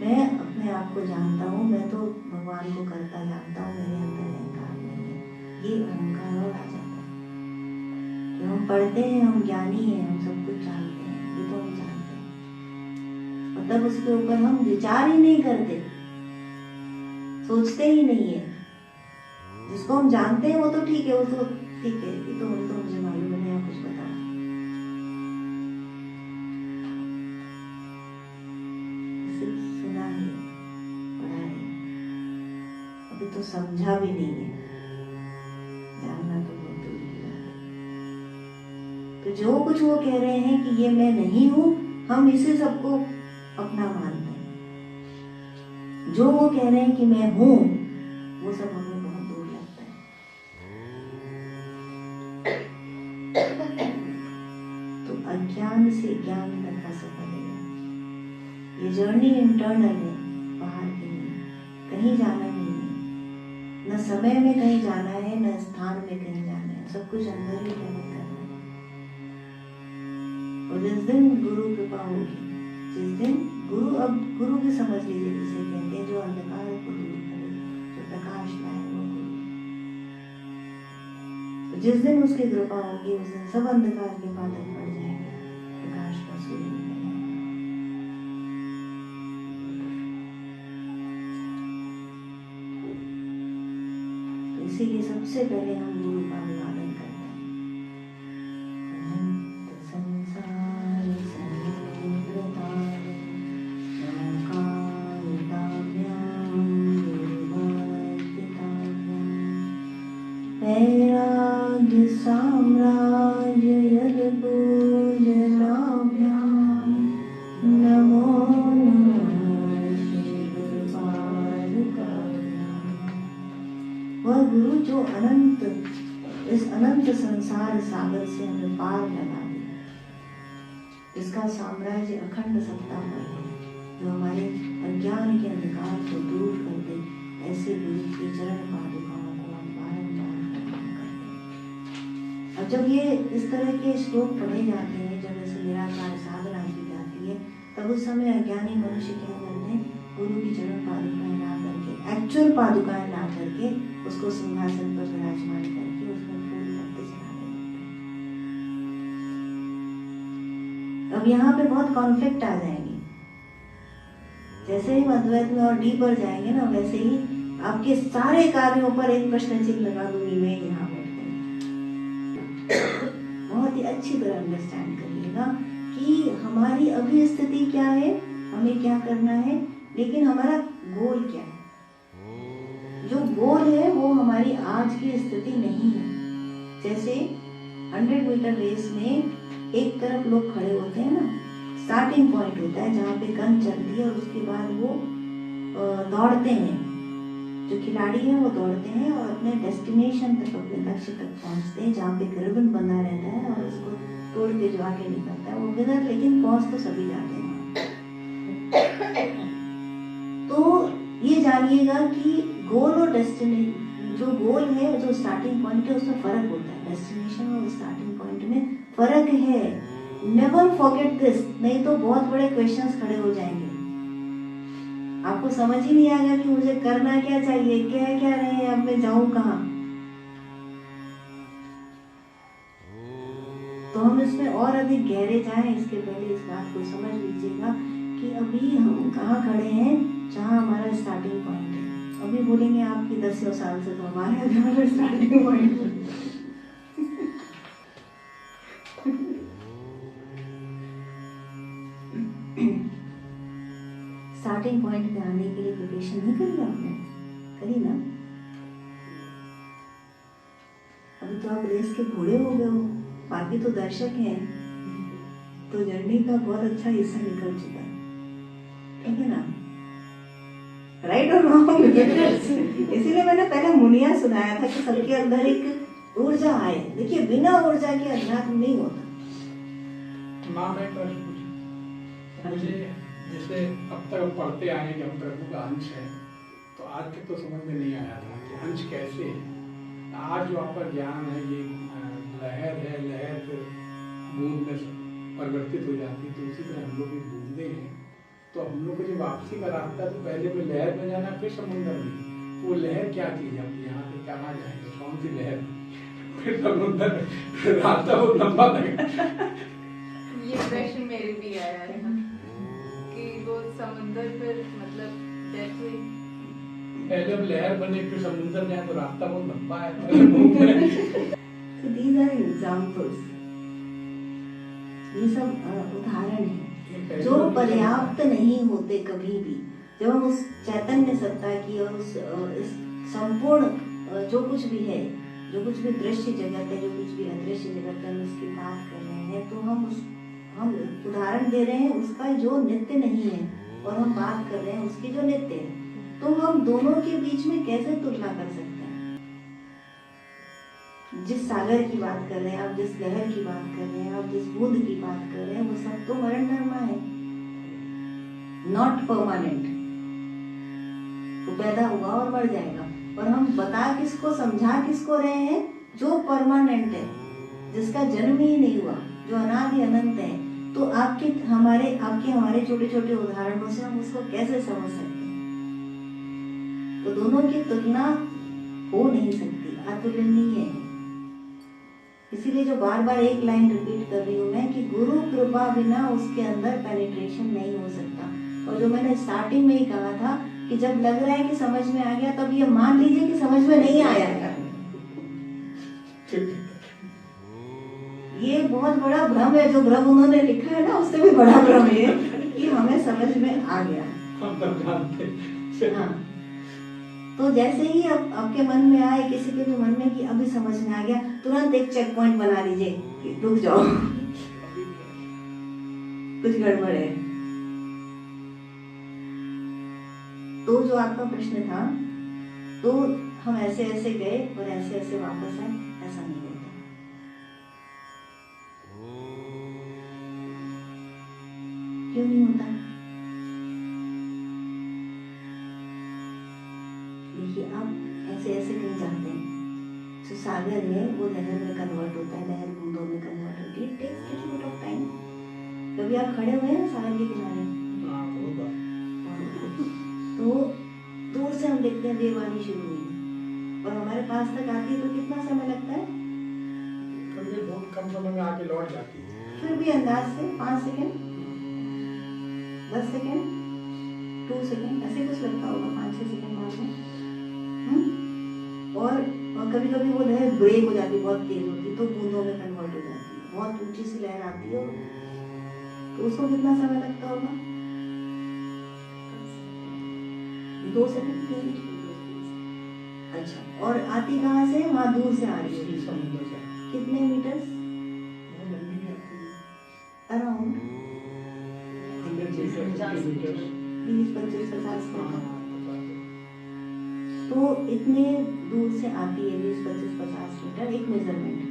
मैं अपने आप को जानता हूँ, मैं तो भगवान को करता जानता हूँ, मेरे अंदर अहंकार नहीं है। ये अहंकार और आ जाता है कि हम पढ़ते हैं, हम ज्ञानी हैं, हम सब कुछ जानते हैं, ये तो हम जानते हैं, और तब उसके ऊपर हम विचार ही नहीं करते, सोचते ही नहीं है। जिसको हम जानते हैं वो तो ठीक है, वो तो ठीक है, ये तो मुझे मालूम है, आप कुछ बताओ। सुना है, पढ़ा है, अभी तो समझा भी नहीं है, जानना तो बहुत दूर की बात है। तो जो कुछ वो कह रहे हैं कि ये मैं नहीं हूं, हम इसे सबको अपना मानते हैं। जो वो कह रहे हैं कि मैं हूं, वो सब हमें बहुत दूर लगता है। तो अज्ञान से ज्ञान तक का सफर है। ये जर्नी इंटरनल है, बाहर की नहीं, कहीं जाना नहीं है, न समय में कहीं जाना है, न स्थान में कहीं जाना है, सब कुछ अंदर ही ट्रेवल करना है। और जिस दिन गुरु कृपा होगी, जिस दिन गुरु भी समझ लीजिए जिसे कहते हैं, जो अंधकार को दूर करे, जो प्रकाश लाए, वो गुरु। तो जिस दिन उसकी कृपा होगी, उस दिन सब अंधकार के बादल पड़ जाएंगे, प्रकाश का सूर्य निकल आएगा। तो इसीलिए सबसे पहले हम गुरु का अभिवादन करते हैं। वैराग्य साम्राज्य यद पूजनाभ्याम नमो नमः श्री गुरुपादुकाभ्याम। वह गुरु जो इस अनंत संसार सागर से हमें पार लगा दे, इसका साम्राज्य अखंड सत्ता पर है, जो हमारे अज्ञान के अंधकार को दूर कर दे, ऐसे गुरु की चरण पादुकाओं को हम बारंबार प्रणाम करते हैं। अब जब ये इस तरह के श्लोक पढ़े जाते हैं, जब ऐसे निराकार साधना की जाती है, तब उस समय अज्ञानी मनुष्य क्या करते हैं, गुरु की चरण पादुकाएं ला करके, एक्चुअल पादुकाएं ला करके उसको सिंहासन पर विराजमान करके उसमें फूल पत्ते चढ़ाने लगता है। अब यहाँ पे बहुत कॉन्फ्लिक्ट आ जाएंगे। जैसे ही अद्वैत में और डीपर जाएंगे ना, वैसे ही आपके सारे कार्यों पर एक प्रश्न चिन्ह लगा दूंगी मैं यहाँ बैठ। बहुत ही अच्छी तरह अंडरस्टैंड करिएगा कि हमारी अभी स्थिति क्या है, हमें क्या करना है, लेकिन हमारा गोल क्या है। जो गोल है वो हमारी आज की स्थिति नहीं है। जैसे 100 मीटर रेस में एक तरफ लोग खड़े होते हैं ना, स्टार्टिंग पॉइंट होता है जहाँ पे गन चलती है और उसके बाद वो दौड़ते हैं। जो खिलाड़ी हैं वो दौड़ते हैं और अपने डेस्टिनेशन तक, अपने लक्ष्य तक पहुँचते हैं जहाँ पे एक रिबन बंधा रहता है और उसको तोड़ के जो आगे निकलता है वो विनर, लेकिन पहुँच तो सभी जाते हैं। तो ये जानिएगा कि गोल और डेस्टिनेशन, जो गोल है, जो स्टार्टिंग पॉइंट है, उसमें फर्क होता है। डेस्टिनेशन और स्टार्टिंग पॉइंट में फर्क है। नेवर फॉरगेट दिस, नहीं तो बहुत बड़े क्वेश्चंस खड़े हो जाएंगे। आपको समझ ही नहीं आएगा कि मुझे करना क्या चाहिए, क्या क्या रहे हैं, अब मैं जाऊं कहाँ। तो हम इसमें और अधिक गहरे जाएं इसके पहले इस बात को समझ लीजिएगा कि अभी हम कहाँ खड़े हैं, जहाँ हमारा स्टार्टिंग पॉइंट है। अभी बोलेंगे आपकी 10 साल से, तो हमारे अभी हमारा स्टार्टिंग पॉइंट है। स्टार्टिंग पॉइंट पे आने के लिए प्रिपरेशन नहीं करी आपने? करी ना? अभी तो आप रेस के घोड़े हो गए हो, बाकी तो दर्शक हैं। तो जर्नी का बहुत अच्छा हिस्सा निकल चुका है, ठीक है ना? राइट और रॉन्ग? इसीलिए मैंने पहले मुनिया सुनाया था कि सबके अंदर एक ऊर्जा आए। देखिए, बिना ऊर्जा के अध्यात्म नहीं होता। माँ, मैं प्रश्न पूछूं? मुझे जैसे अब तक हम पढ़ते आए कि हम प्रभु का अंश है, तो आज तक तो समझ में नहीं आया था कि अंश कैसे है। आज जो आपका ज्ञान है, ये लहर है, लहर फिर बूंद में परिवर्तित हो जाती है, तो उसी तरह हम लोग भी बूंदे हैं। तो हम लोग को जो वापसी का रास्ता है, तो पहले में लहर में जाना, फिर समुद्र में। वो लहर क्या चीज है? हम यहाँ से कहाँ जाएंगे, कौन सी लहर? फिर समुद्र में रास्ता बहुत लंबा लगेगा। ये प्रश्न मेरे भी आया था कि वो समुद्र फिर मतलब डेथ हुई, पहले अब लहर बने फिर समुद्र जाए, तो रास्ता बहुत लंबा है। So these are examples. ये सब उदाहरण हैं जो पर्याप्त नहीं होते कभी भी। जब हम उस चैतन्य सत्ता की और उस संपूर्ण जो कुछ भी है, जो कुछ भी दृश्य जगत है, जो कुछ भी अदृश्य जगत है, हम इसकी बात कर रहे हैं, तो हम उदाहरण दे रहे हैं उसका जो नित्य नहीं है, और हम बात कर रहे हैं उसकी जो नित्य है। तो हम दोनों के बीच में कैसे तुलना कर सकते हैं? जिस सागर की बात कर रहे हैं आप, जिस लहर की बात कर रहे हैं आप, जिस बूंद की बात कर रहे हैं, वो सब तो मरण धर्मा है, नॉट परमानेंट। वो पैदा हुआ और मर जाएगा। और हम बता किसको, समझा किसको रहे हैं? जो परमानेंट है, जिसका जन्म ही नहीं हुआ, जो अनादि अनंत है। तो आपके हमारे छोटे छोटे उदाहरणों से हम उसको कैसे समझ सकते हैं? तो दोनों की तुलना हो नहीं सकती, अतुलनीय है। इसीलिए जो बार बार एक लाइन रिपीट कर रही हूँ मैं कि गुरु कृपा बिना उसके अंदर पेनिट्रेशन नहीं हो सकता। और जो मैंने स्टार्टिंग में ही कहा था कि जब लग रहा है कि समझ में आ गया, तब ये मान लीजिए कि समझ में नहीं आया है। ये बहुत बड़ा भ्रम है, जो भ्रम उन्होंने लिखा है ना, उससे भी बड़ा भ्रम है कि हमें समझ में आ गया। हाँ, तो जैसे ही अब आपके मन में आए, किसी के भी मन में कि अभी समझ में आ गया, तुरंत एक चेक पॉइंट बना लीजिए कि रुक जाओ, कुछ गड़बड़ है। तो जो आपका प्रश्न था, तो हम ऐसे ऐसे गए और ऐसे ऐसे वापस आए, ऐसा नहीं होता। क्यों नहीं होता? देखिए, आप ऐसे ऐसे कहीं जाते हैं, जो सागर है वो लहर में कन्वर्ट होता है, लहर बूंदों में कन्वर्ट होती है। Takes little bit of time. कभी आप खड़े हुए हैं सागर के किनारे? तो दूर से हम देखते हैं वेव आनी शुरू हुई और हमारे पास तक आती है तो कितना समय लगता है? कभी बहुत कम समय में आके लौट जाती है। फिर भी अंदाज से 5 सेकेंड, 10 सेकेंड, 2 सेकेंड ऐसे कुछ लगता होगा, 5-6 सेकेंड बाद में। और कभी कभी वो लहर ब्रेक हो जाती है, बहुत तेज होती है तो बूंदों में कन्वर्ट हो जाती है, बहुत ऊंची सी लहर आती है तो उसको कितना समय लगता होगा? 2 सेकेंड। अच्छा, और आती कहाँ से? वहाँ दूर से आ रही है, इसी समुद्र से कितने मीटर्स? वो लंबी भी आती है, अराउंड 100 मीटर, 50 मीटर। 20-25-50 मीटर। तो इतने दूर से आती है 20-25-50 मीटर एक मेजरमेंट,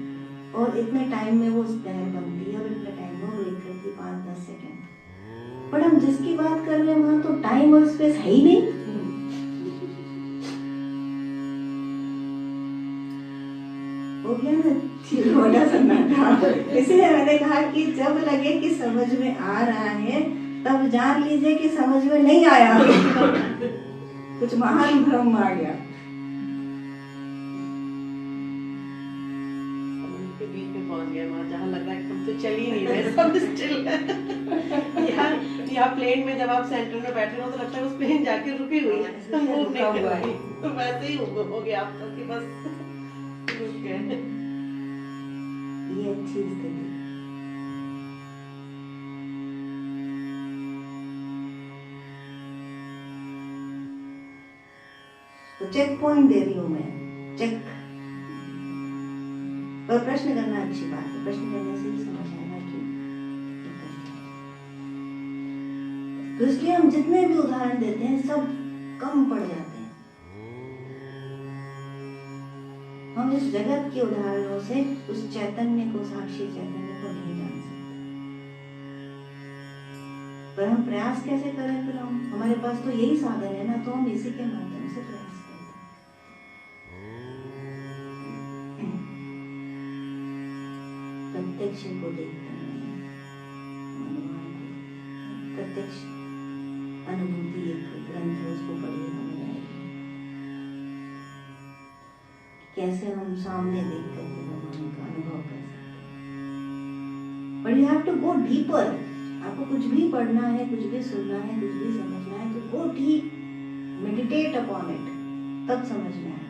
और इतने टाइम में वो लहर बनती है और इतने टाइम में वो ब्रेक करती है 5-10 सेकेंड। पर हम जिसकी बात कर रहे हैं वहाँ तो टाइम और स्पेस है ही नहीं। हो गया ना छोटा सन्नाटा। इसलिए मैंने कहा कि जब लगे कि समझ में आ रहा है तब जान लीजिए कि समझ में नहीं आया। कुछ महान भ्रम आ गया। के बीच में पहुंच गए वहाँ, जहाँ लग रहा है कि हम तो चल ही नहीं रहे, सब स्टिल है। यहाँ प्लेन में जब आप सेंटर में बैठे हो तो लगता है उस प्लेन जाके रुकी हुई है, मूव नहीं कर रही, तो वैसे ही हो गया आप तो कि बस रुक गए। ये अच्छी स्थिति। तो चेक पॉइंट दे रही हूं मैं, चेक। पर प्रश्न करना अच्छी बात है, प्रश्न करने से ही समझ आएगा कि। तो इसलिए हम जितने भी उदाहरण देते हैं सब कम पड़ जाते हैं। हम इस जगत के उदाहरणों से उस चैतन्य को, साक्षी चैतन्य को नहीं जान सकते। पर हम प्रयास कैसे करें? फिर हमारे पास तो यही साधन है ना, तो हम इसी के माध्यम से प्रयास करते हैं। प्रत्यक्ष को देखते हैं, प्रत्यक्ष अनुभूति एक ग्रंथ है, उसको पढ़िए, हमें आएगी कैसे हम सामने देख करके भगवान का अनुभव कर सकते हैं। But you have to go deeper. आपको कुछ भी पढ़ना है, कुछ भी सुनना है, कुछ भी समझना है, तो go deep, meditate upon it, तब समझ में आएगा।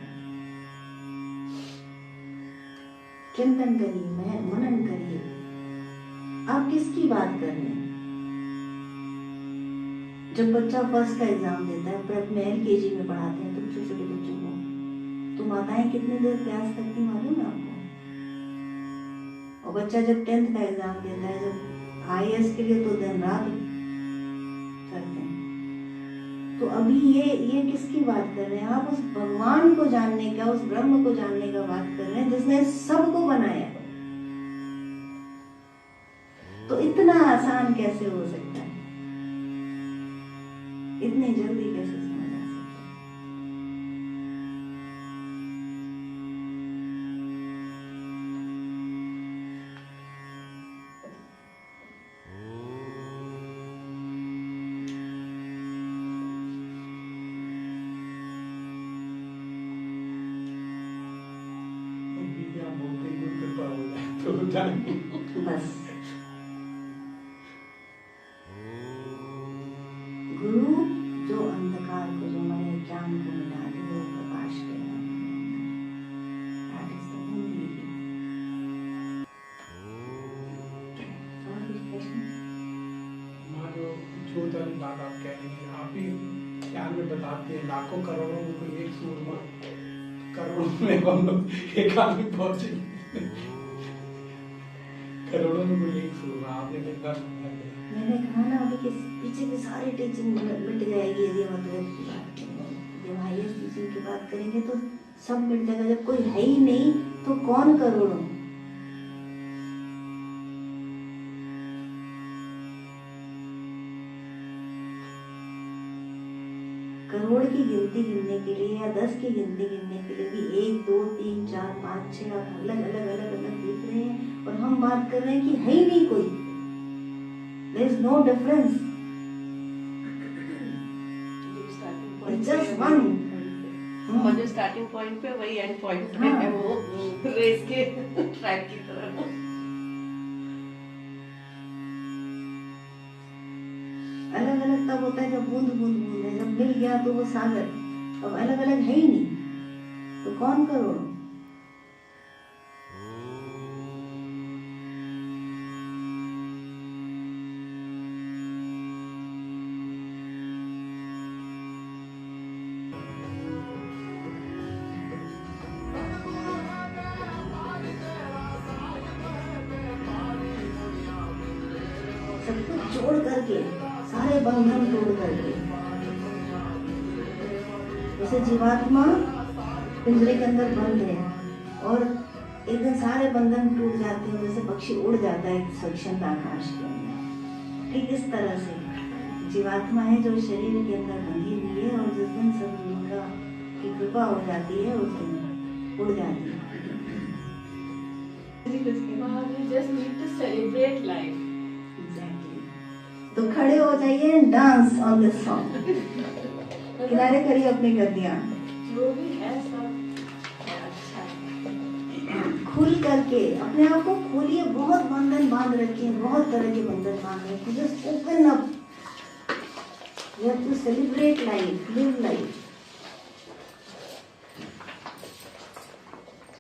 चिंतन करिए, मनन करिए। आप किसकी बात कर रहे हैं? जब बच्चा फर्स्ट का एग्जाम देता है, प्रेप में LKG में पढ़ाते हैं, तो छोटे छोटे बच्चों को, तो माताएं कितने देर प्रयास करती मालूम है आपको? और बच्चा जब 10th का एग्जाम देता है, जब IAS के लिए, तो दिन रात करते हैं। तो अभी ये किसकी बात कर रहे हैं? आप उस भगवान को जानने का, उस ब्रह्म को जानने का बात कर रहे हैं जिसने सबको बनाया। तो इतना आसान कैसे हो सकता है? इतने जल्दी कैसे समझ आ सकता है? बस गुरु जो अंधकार को, जो हमारे ज्ञान को मिटा दे, वो प्रकाश दे रहा है। That is the only way. और कुछ प्रश्न? माँ, जो बात आप कह रही हैं, आप ही ज्ञान में बताते हैं, लाखों करोड़ों में कोई एक सूरमा, करोड़ों में हम लोग एक आदमी पहुंचे, करोड़ों में कोई एक सूरमा। आपने कितना समझा दिया। मैंने कहा ना अभी कि पीछे की सारी टीचिंग मिट जाएगी यदि हम अद्वैत की बात करेंगे। जब हाईएस्ट टीचिंग की बात करेंगे तो सब मिट जाएगा। जब कोई है ही नहीं तो कौन करोड़ों? करोड़ की गिनती गिनने के लिए या 10 की गिनती गिनने के लिए भी 1, 2, 3, 4, 5, 6 अलग अलग दिख रहे हैं, और हम बात कर रहे हैं कि है ही नहीं कोई। There is no difference. Starting one. और जो स्टार्टिंग पॉइंट पे वही एंड पॉइंट पे हाँ। है, वो रेस के ट्रैक की तरह। अलग अलग तब होता है जब बूंद बूंद बूंद है, जब मिल गया तो वो सागर। अब अलग अलग है ही नहीं, तो कौन करोड़ों। सब कुछ जोड़ करके, सारे बंधन तोड़ करके, जैसे जीवात्मा पिंजरे के अंदर बंद है और एक दिन सारे बंधन टूट जाते हैं, जैसे पक्षी उड़ जाता है स्वच्छंद आकाश के अंदर। ठीक इस तरह से जीवात्मा है जो शरीर के अंदर बंधी हुई है, और जिस दिन सद्गुरुदेव की कृपा हो जाती है उस दिन उड़ जाती है। We just need to celebrate life. Exactly. तो खड़े हो जाइए, डांस ऑन दिस सॉन्ग। किनारे करिए अपनी गद्दियां, जो भी है सब अच्छा है। खुल करके अपने आप को खोलिए। बहुत बंधन बांध रखे हैं, बहुत तरह के बंधन बांध रखे हैं। Just open up. You have to celebrate life, live life.